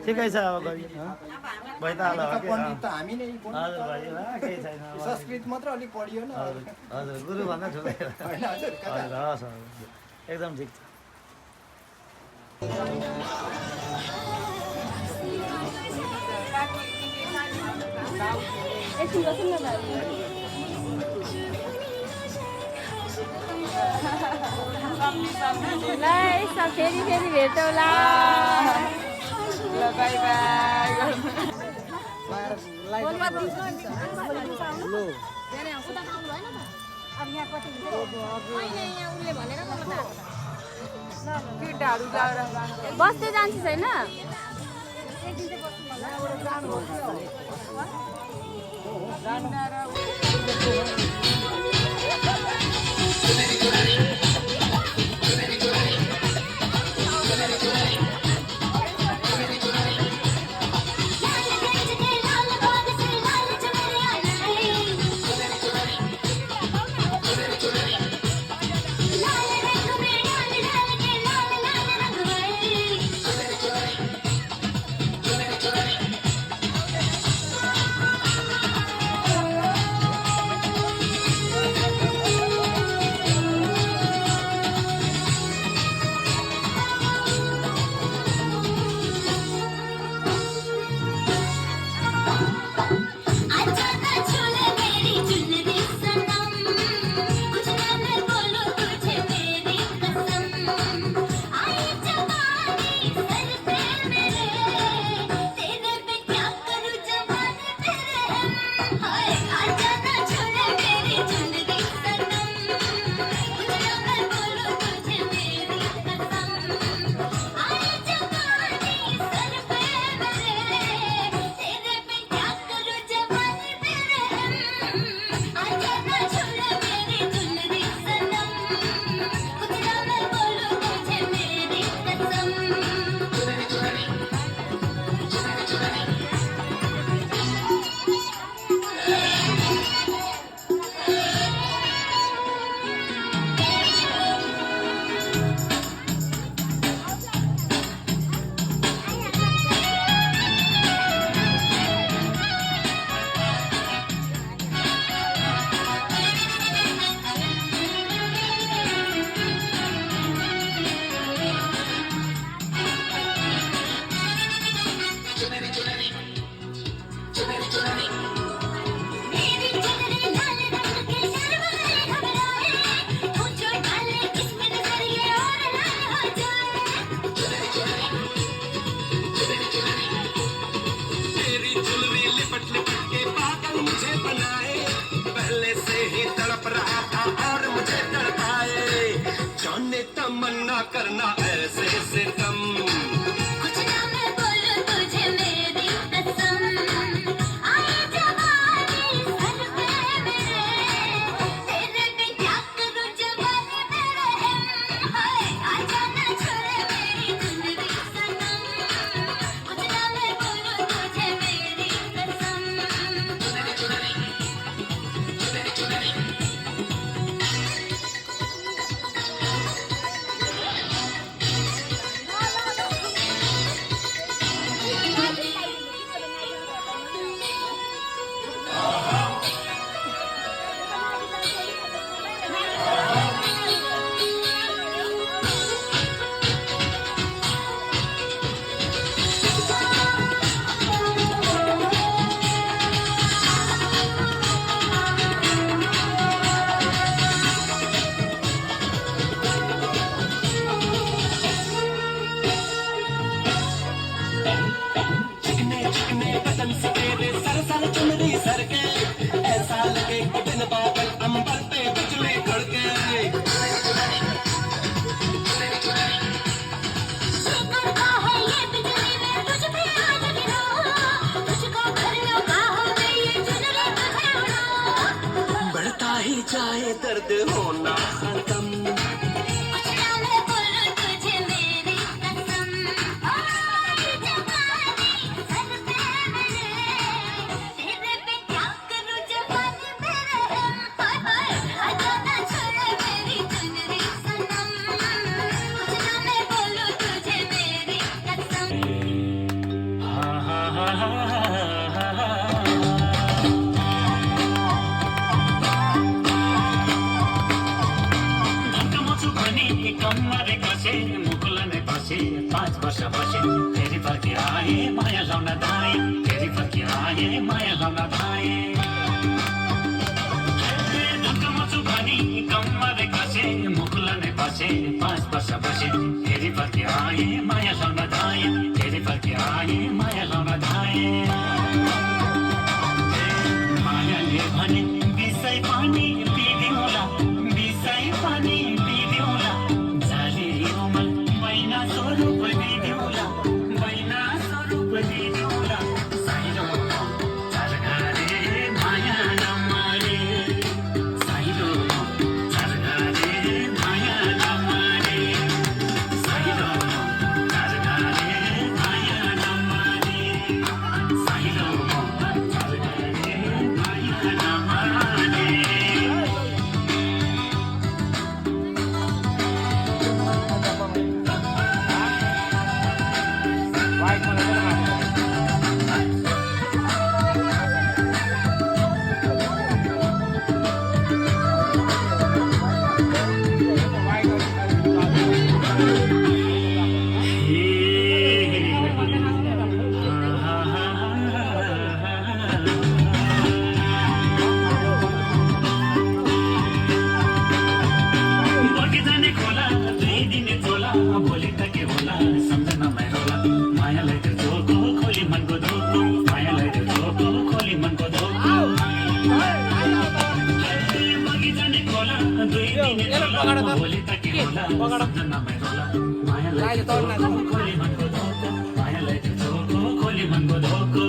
E: ठिकै छ अब गरी भइहाल्यो हजुर भाइ केही छैन
G: संस्कृत मात्र अलिक पढियो न
E: हजुर गुरुभन्दा ठुलै हजुर हस् एकदम ठिक छ
A: ल यसो फेरि फेरि भेटौँला
B: ल बाई बाई केटाहरू
A: बस्दै जान्छ छैन
E: से कम
F: कुछ ना मैं बोलूं तुझे मेरी कसम आए जवानी सर पे मेरे तेरे पे क्या करूं जवानी मेरे हाय आजा ना छोड़ मेरी जिंदगी सनम कुछ ना मैं बोलूं तुझे मेरी कसम
E: चिकने चिकने बदन से तेरे सर सर चुनरी सर के ऐसा लगे कि दिन बादल अंबर पे बिजली कड़के
F: करता है ये बिजली में तुझ पे आज गिरा तुझको घर लगा हो गई ये चुनरी तुझे उड़ा
E: बढ़ता ही जाए दर्द होना खत्म
F: कुछ ना मैं बोलूं तुझे मेरी कसम आज जवानी सर पे मेरे तेरे पे क्या करूं जवानी मेरे हाय हाय आजा ना छोड़ मेरी चुनरी सनम कुछ ना मैं बोलूं तुझे मेरी कसम
H: धक्कमुचु भनी कम्मरे कसे मुकुलने बसे 5 वर्ष बसे फेरि फर्की आए माया लाउन धाए फेरि फर्की आए माया लाउन धाए धक्कमुचु भनी कम्मरे कसे मुकुलने बसे 5 वर्ष बसे फेरि फर्की आए माया लाउन धाए फेरि फर्की आए माया लाउन धाए मायाले भने बिसै पानी पिदिउँला बिसै पानी पिदिउँला जाली उमल मैना स्वरूप दिदिउँला मैना स्वरूप दिदिउँला साइलो चरगारे माया नमरे साइलो चरगारे माया नमरे साइलो चरगारे माया नमरे साइलो चरगारे माया नमरे बगी जाने खोला 2 दिने झोला भोलि त के होला सम्झना मैरोला मायालाई त्यो झोको खोली मनको धोको मायालाई त्यो झोको खोली मनको धोको बगी जाने खोला 2 दिने झोला भोलि त के होला सम्झना मैरोला मायालाई त्यो झोको खोली मनको धोको मायालाई त्यो झोको खोली मनको धोको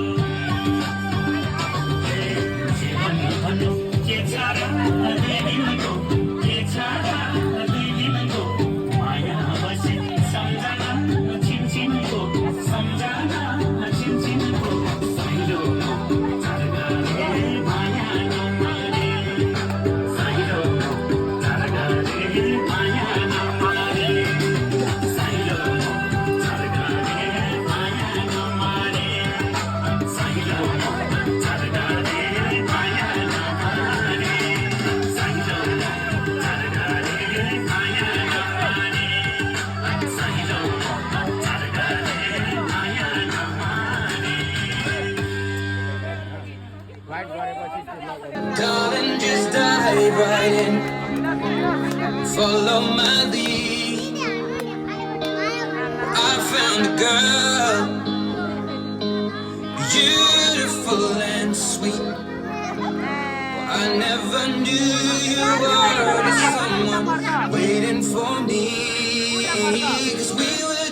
H: भन्नु के छ र दिनको के छ र दिनको माया बसे सम्झना छिनछिनको सम्झना छिनछिनको silo चरगारे Maya नमरे silo चरगारे Maya नमरे silo चरगारे Maya नमरे silo चरगारे Maya नमरे silo चरगारे Maya नमरे silo चरगारे Maya नमरे
E: Darling, just dive right in. Follow my lead. I found a girl, beautiful and sweet. I never knew you were someone waiting for me. 'Cause we were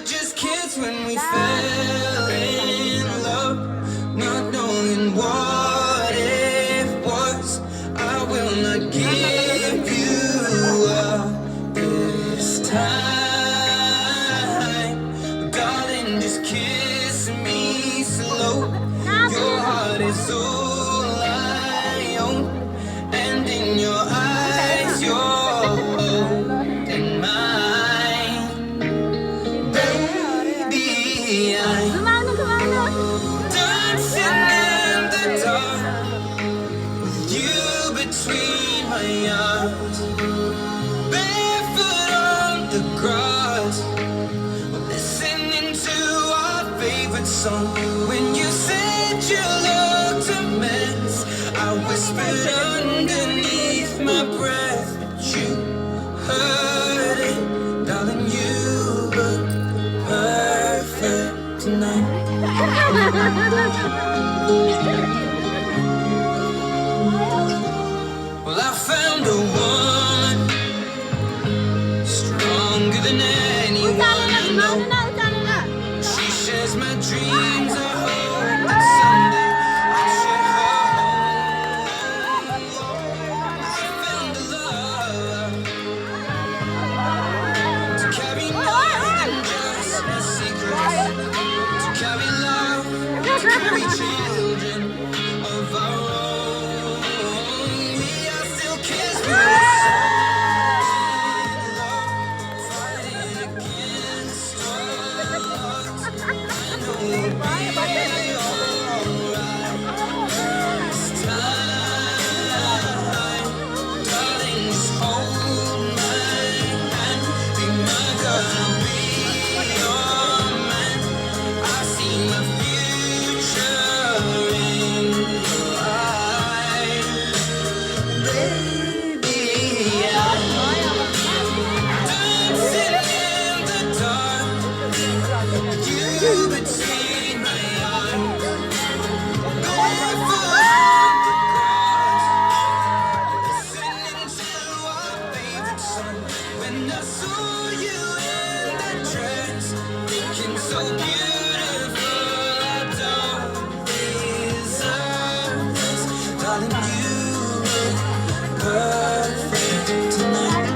E: is all I own. And in your eyes, you're holding mine. Baby, I'm dancing in the dark with you between my arms. Barefoot on the grass, listening to our favorite song. When you said you looked a mess, I whispered underneath my breath, but you heard it. Darling, you look perfect tonight. Well, I found a woman stronger than anyone I know. She shares my dreams. I hope that someday I'll share her home. I found a love to carry more than just a secret, to carry love, to carry children of our own. We are still kids, but we're so in love, fighting against odds. I know we'll be alright this time. Darling, just hold my hand, be my girl, I'll be your man. I see my future in your eyes. Baby, I'm dancing in the dark, you between my arms. Barefoot on the grass, listening to our favorite song. When I saw you in that dress, looking so beautiful, I don't deserve this. Darling, you look perfect tonight.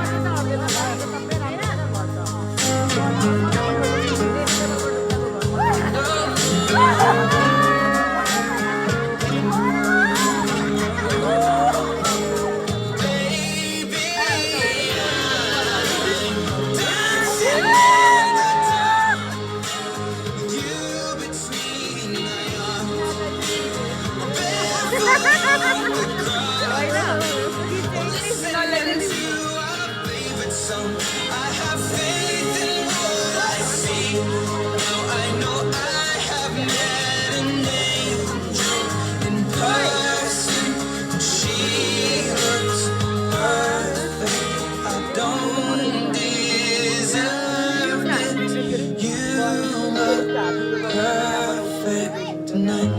E: Baby, I'm dancing in the dark with you between my arms. Barefoot on the grass, listening to our favorite song. I have faith in what I see. Now I know I have met an angel in person. She looks perfect. I don't deserve it. You look perfect tonight.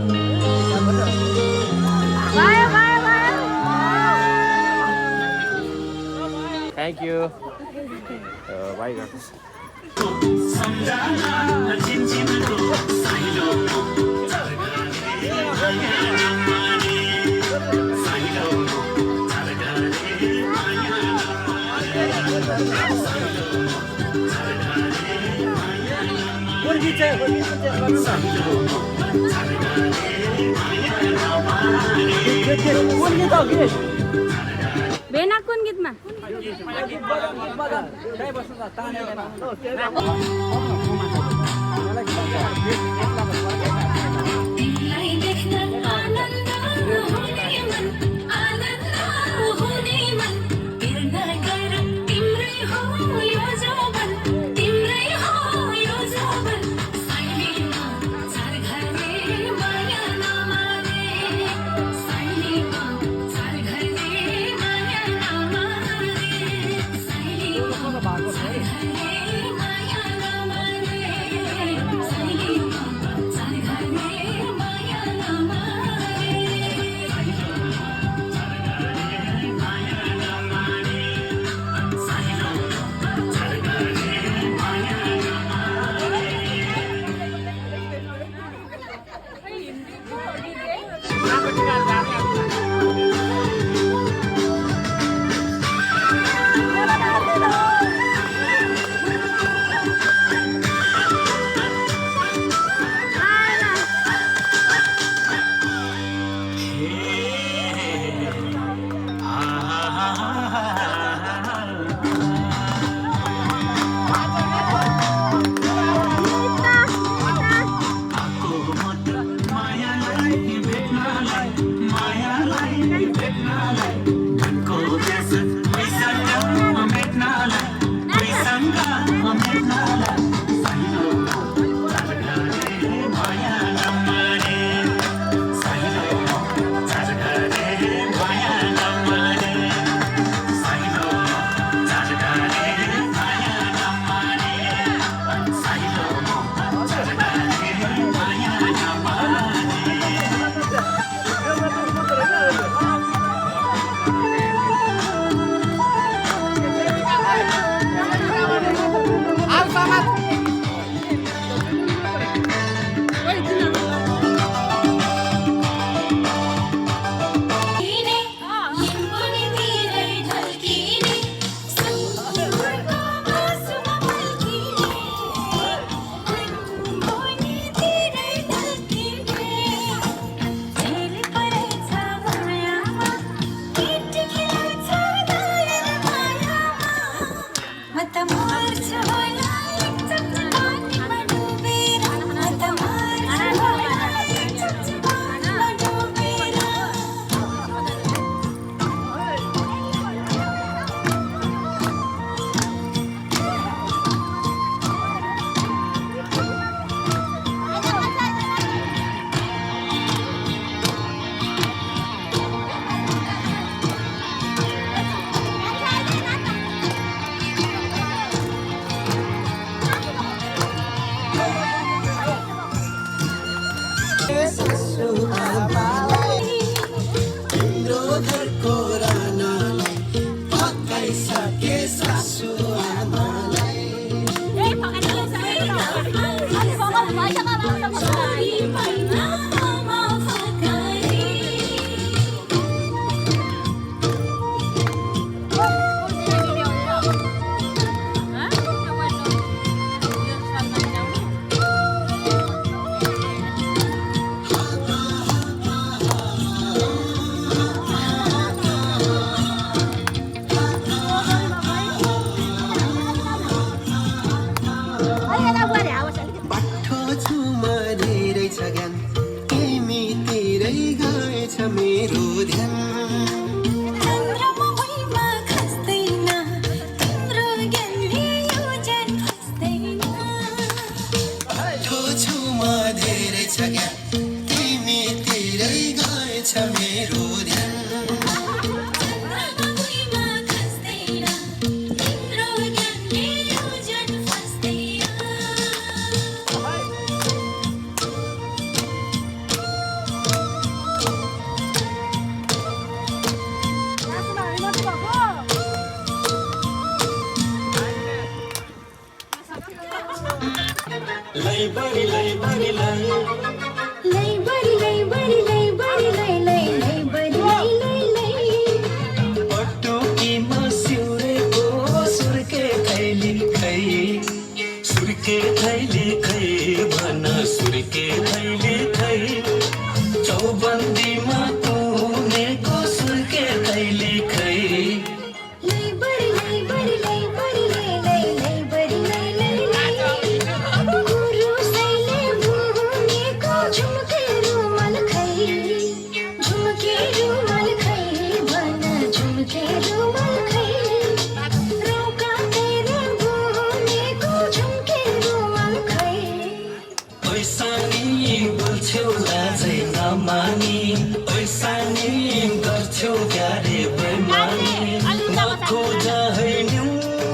G: Thank you. Bye guys.
A: बेना कुन गीतमा
F: तिमीलाई देख्न आनन्द हुने मन, आनन्द हुने मन, हेर्न गएर तिम्रै हो यो जौवन, तिम्रै हो यो जौवन। साइलीमा चारघरे माया नमारे, साइलीमा चारघरे माया नमारे, साइलीमा चारघरे माया नमारे।
E: तिम्रो घरको रानालाई पकाइसके सासु आमालाई बाठो छुमा धेरै छ ज्ञान तिमीतिरै गएछ मेरो ध्यान बाठो छुमा धेरै छ ज्ञान तिमीतिरै गएछ मेरो ध्यान पटुकीमा सिउरेको सुर्के थैली खै सुर्के थैली खै भन सुर्के थैली खै चौबन्दीमा तुनेको सुर्के थैली खै मानी पैसा नि गर्छौ क्यारे बेमानी नखोज है न्यू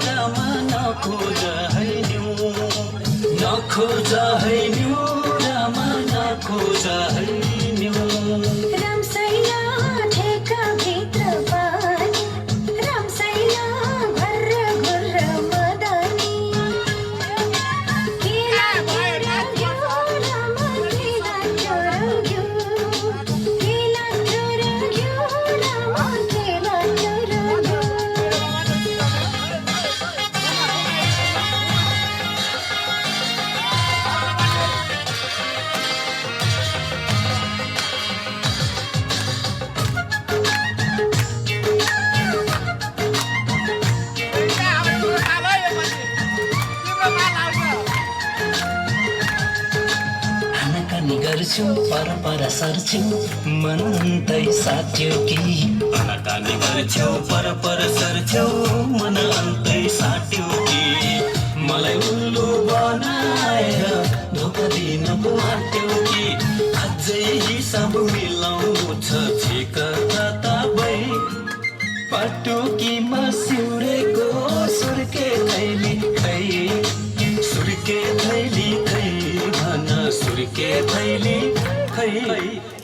E: रामा नखोज है न्यू नखोज है न्यू रामा नखोज है न्यू गर्छौ पर सर्छौ मनन्तै साट्यो कि अनकानी गर्छौ पर सर्छौ मन अन्तै साट्यो कि मलाई उल्लु बनाएर धोका दिन आट्यो कि अझै हिसाब मिलाउनु छ ठिक तपाईँ पटुकीमा सिउरेको सुर्के थैली खै सुर्के थैली खै भन सुर्के थैली खै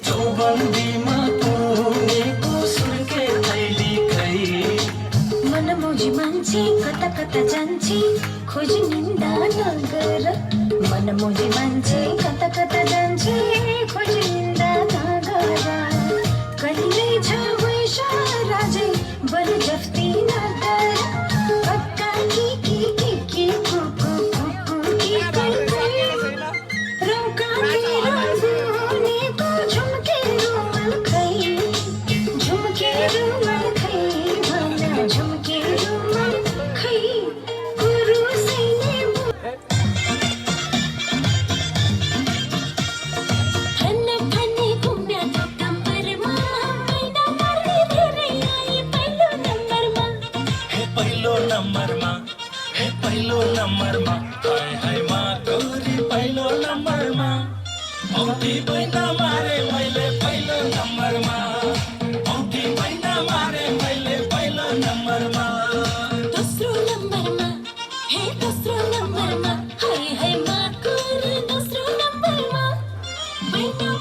E: चौबन्दीमा तुनेको सुर्के थैली खै
F: मनमोजी मान्छे कता कता जान्छे खोज निन्दा नगर मनमोजी मान्छे कता कता जान्छे खोज निन्दा नगर कहिल्यै छ वैशा राजै बरु जफ्ती नगर पक्का की कुकु कुकु की रौका तेरा सुनेको झुम्के रुमाल खै भन झुम्के रुमाल खै कुरुसैले
E: पहिलो नम्बरमा हाय हाय मा गौरी पहिलो नम्बरमा औँठी बैना मारे मैले पहिलो नम्बरमा औँठी बैना मारे मैले पहिलो नम्बरमा
F: दोस्रो नम्बरमा हे दोस्रो नम्बरमा हाय हाय मा गौरी दोस्रो नम्बरमा बैना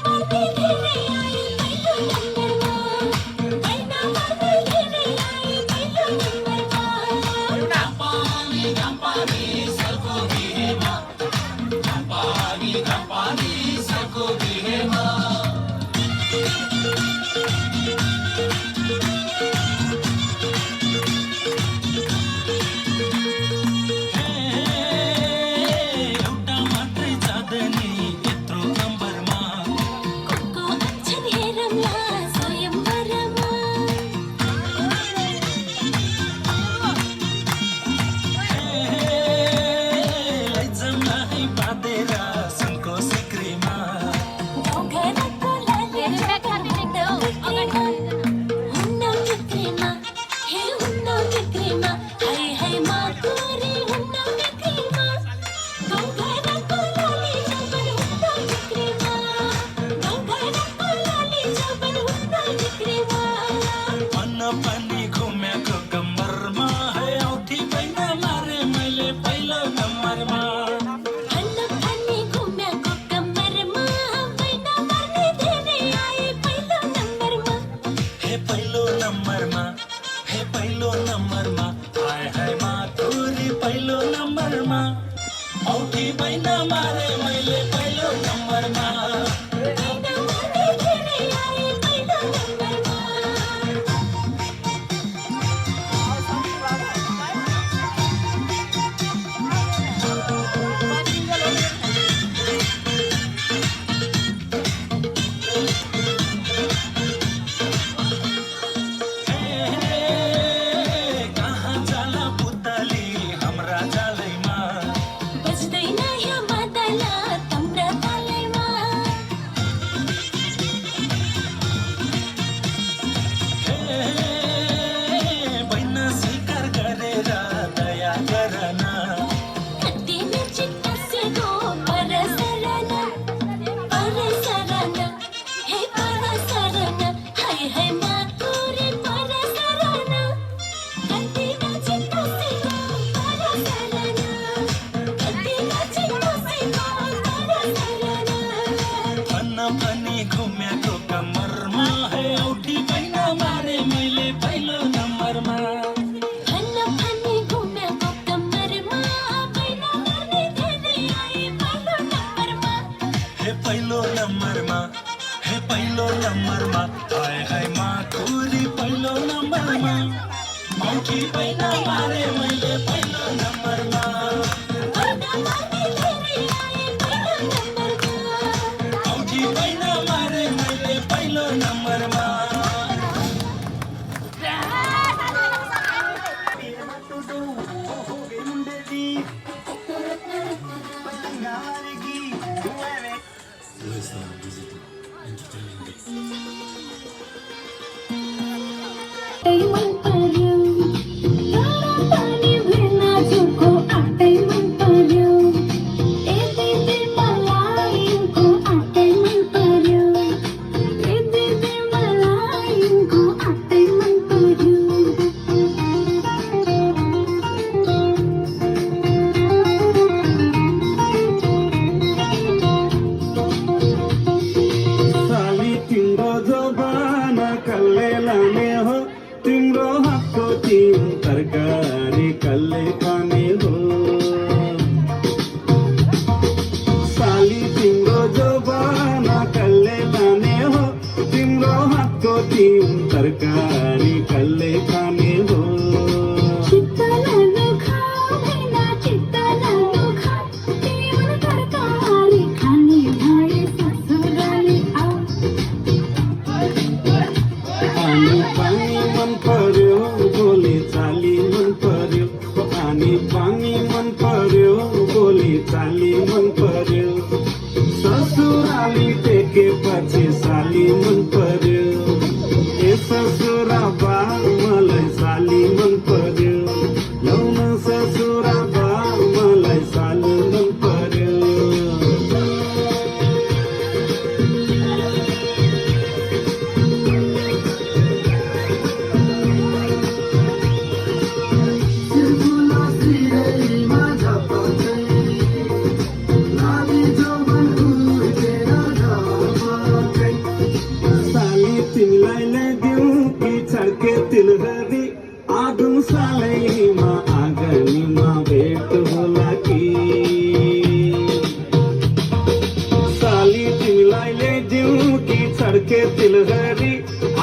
E: तिमीलाई ल्याइदिउँ कि छड्के तिलहरी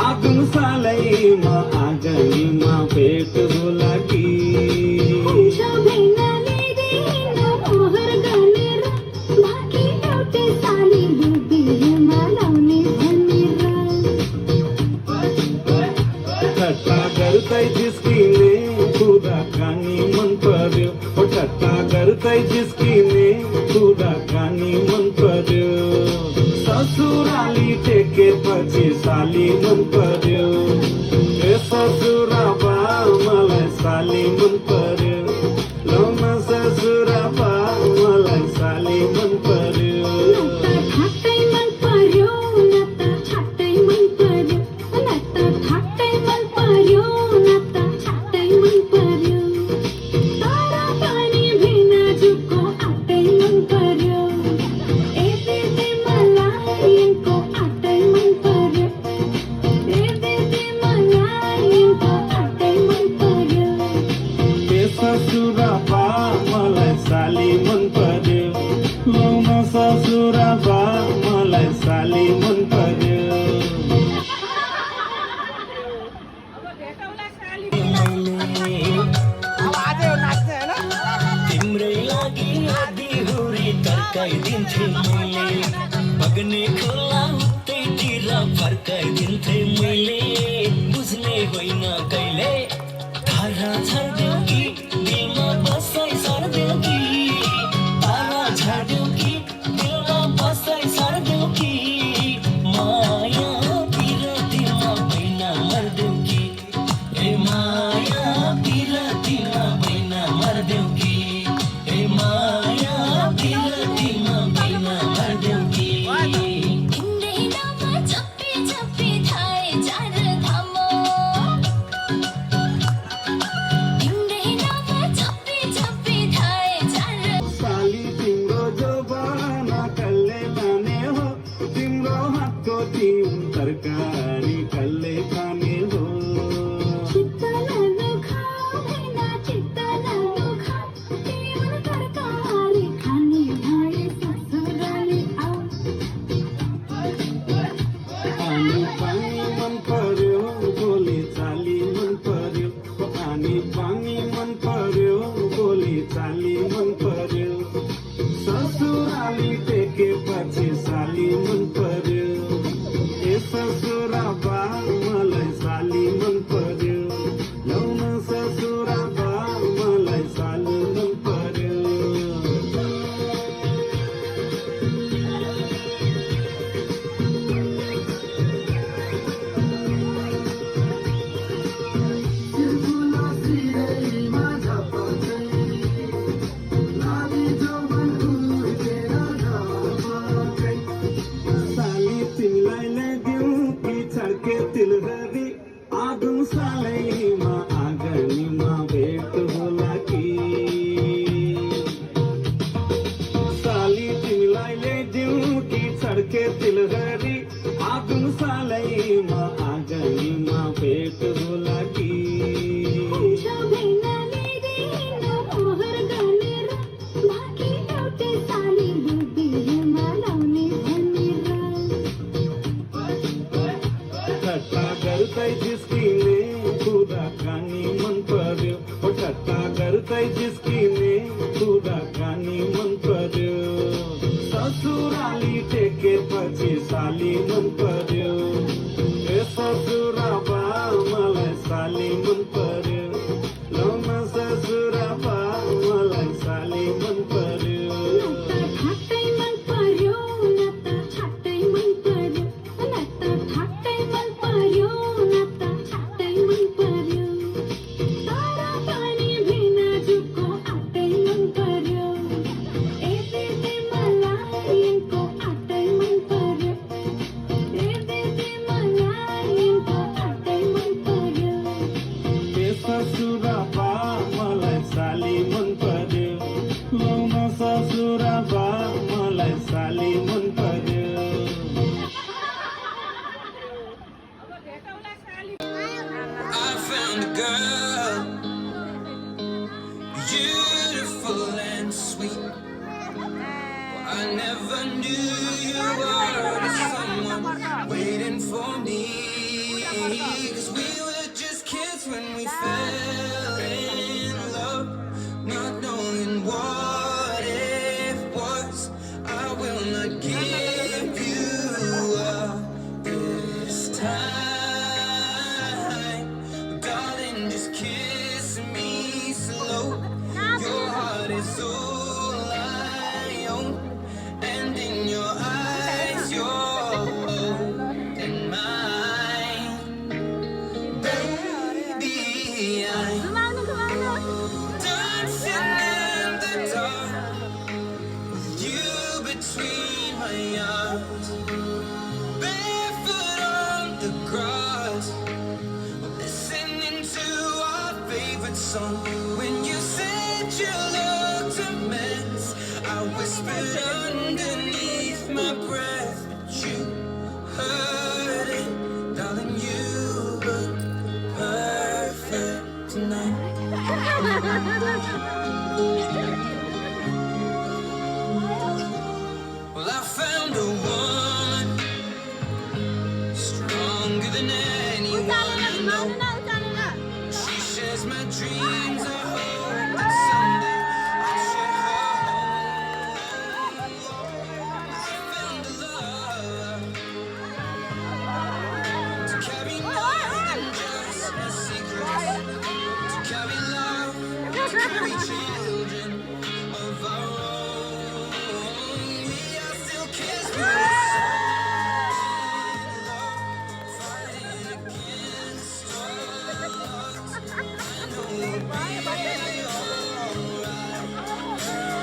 E: आगुन सालैमा आँगनीमा भेट होला कि
F: हुन्छ भेना ल्याइदिन मोहर गरेर बाँकी एउटै सालीले बिहेमा लाउने भनेर
E: ठट्टा गर्दै जिस्किने कुराकानी मन पर्यो ठट्टा गर्दै जिस्किने कुराकानी मन पर्यो ससुराली टेकेपछि साली मन पर्यो ए ससुराबा मलाई साली मन पर्यो लौन ससुराबा मलाई साली मन पर्यो
F: ठट्टै मन पर्यो न त छट्टै मन पर्यो न त ठट्टै मन पर्यो न त छट्टै मन पर्यो तर पनि भेना जुको आटै मन पर्यो ए दिदी मलाई यिनको आटै मन पर्यो ए दिदी मलाई यिनको आटै मन पर्यो
E: ए ससुराबा मलाई साली मन पर्यो लौन ससुराबा मलाई साली मन पर्यो
I: तिम्रै लागि आधी हुरी तर्काइदिन्थे मैले बग्ने खोला उतैतिर फर्काइदिन्थे मैले बुझ्ने होइन कहिले धारा छाड्यो कि दिलमा बसाइ सर्दियो कि तारा छाड्यो कि दिलमा बसाइ सर्दियो कि माया पिरतीमा बैना मर्दियो कि ए माया पिरतीमा बैना मर्दियो कि ए माया पिरतीमा बैना मर्दियो कि
F: तिम्रै नाम चप्पे चप्पे थाहे जार धामो तिम्रै नाम चप्पे चप्पे थाहे जार
E: साली तिम्रो जवाना कल्ले खाने हो तिम्रो हातको तिम तरकारी कल्ले खाने हो
F: चित्त नदुखाऊ भेना चित्त नदुखाऊ तिम्रो तरकारी खाने भए ससुराली आऊ
E: पानी पानी मन पर्यो बोली चाली मन पर्यो पानी पानी मन पर्यो बोली चाली मन पर्यो ससुराली टेकेपछि साली मन पर्यो ए ससुराबा मलाई साली मन पर्यो लौन ससुराबा मलाई साली मन पर्यो साली तिमीलाई ल्याइदिउँ कि छड्के तिलहरी आगुन सालैमा आँगनीमा भेट होला कि साली तिमीलाई ल्याइदिउँ कि छड्के तिलहरी आगुन सालैमा आँगनीमा भेट होला कि
F: हुन्छ भेना ल्याइदिन मोहर गरेर बाँकी एउटै सालीले बिहेमा लाउने भनेर
E: ठट्टा गर्दै जिस्किने कुराकानी मन पर्यो ठट्टा गर्दै जिस्किने कुराकानी मन पर्यो ससुराली टेकेपछि साली मन पर्यो ए ससुराबा मलाई साली मन पर्यो लौन ससुराबा मलाई साली मन पर्यो
F: ठट्टै मन पर्यो न त छट्टै मन पर्यो न त ठट्टै मन पर्यो न त छट्टै मन पर्यो तर पनि भेना जुको आटै मन पर्यो ए दिदी मलाई यिनको आटै मन पर्यो ए
I: song. When you said you looked a mess, I whispered underneath my breath, but you heard it, darling. You look perfect tonight. Well, I found a woman stronger than anyone I know. She shares my dreams. I hope that someday I'll share her home. I found a love to carry more than just my secrets, to carry love, to carry children of our own. We are still kids, but we're fighting against odds. I know we'll be alright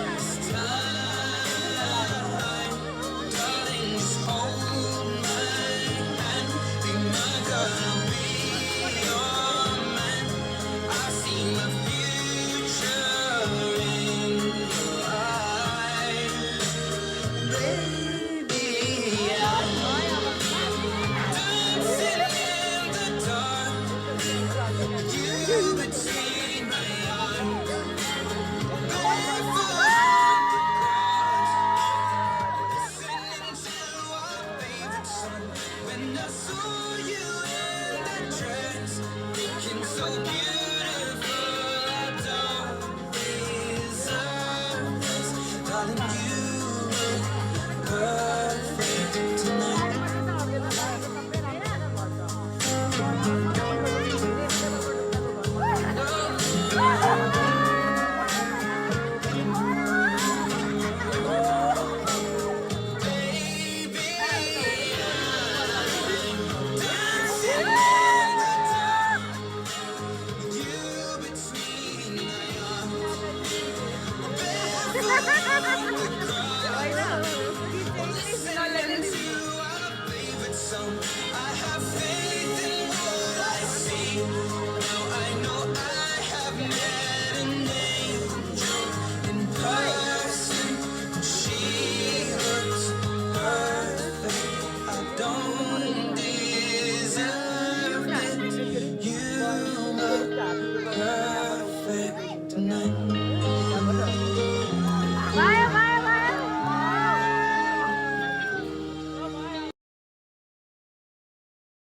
I: this time. Darling, just hold my hand. Be my girl, I'll be your man. I see my future in your eyes. Baby, I'm dancing in the dark. You between my arms, barefoot on the grass, listening to our favorite song. When I saw you in that dress, looking so beautiful.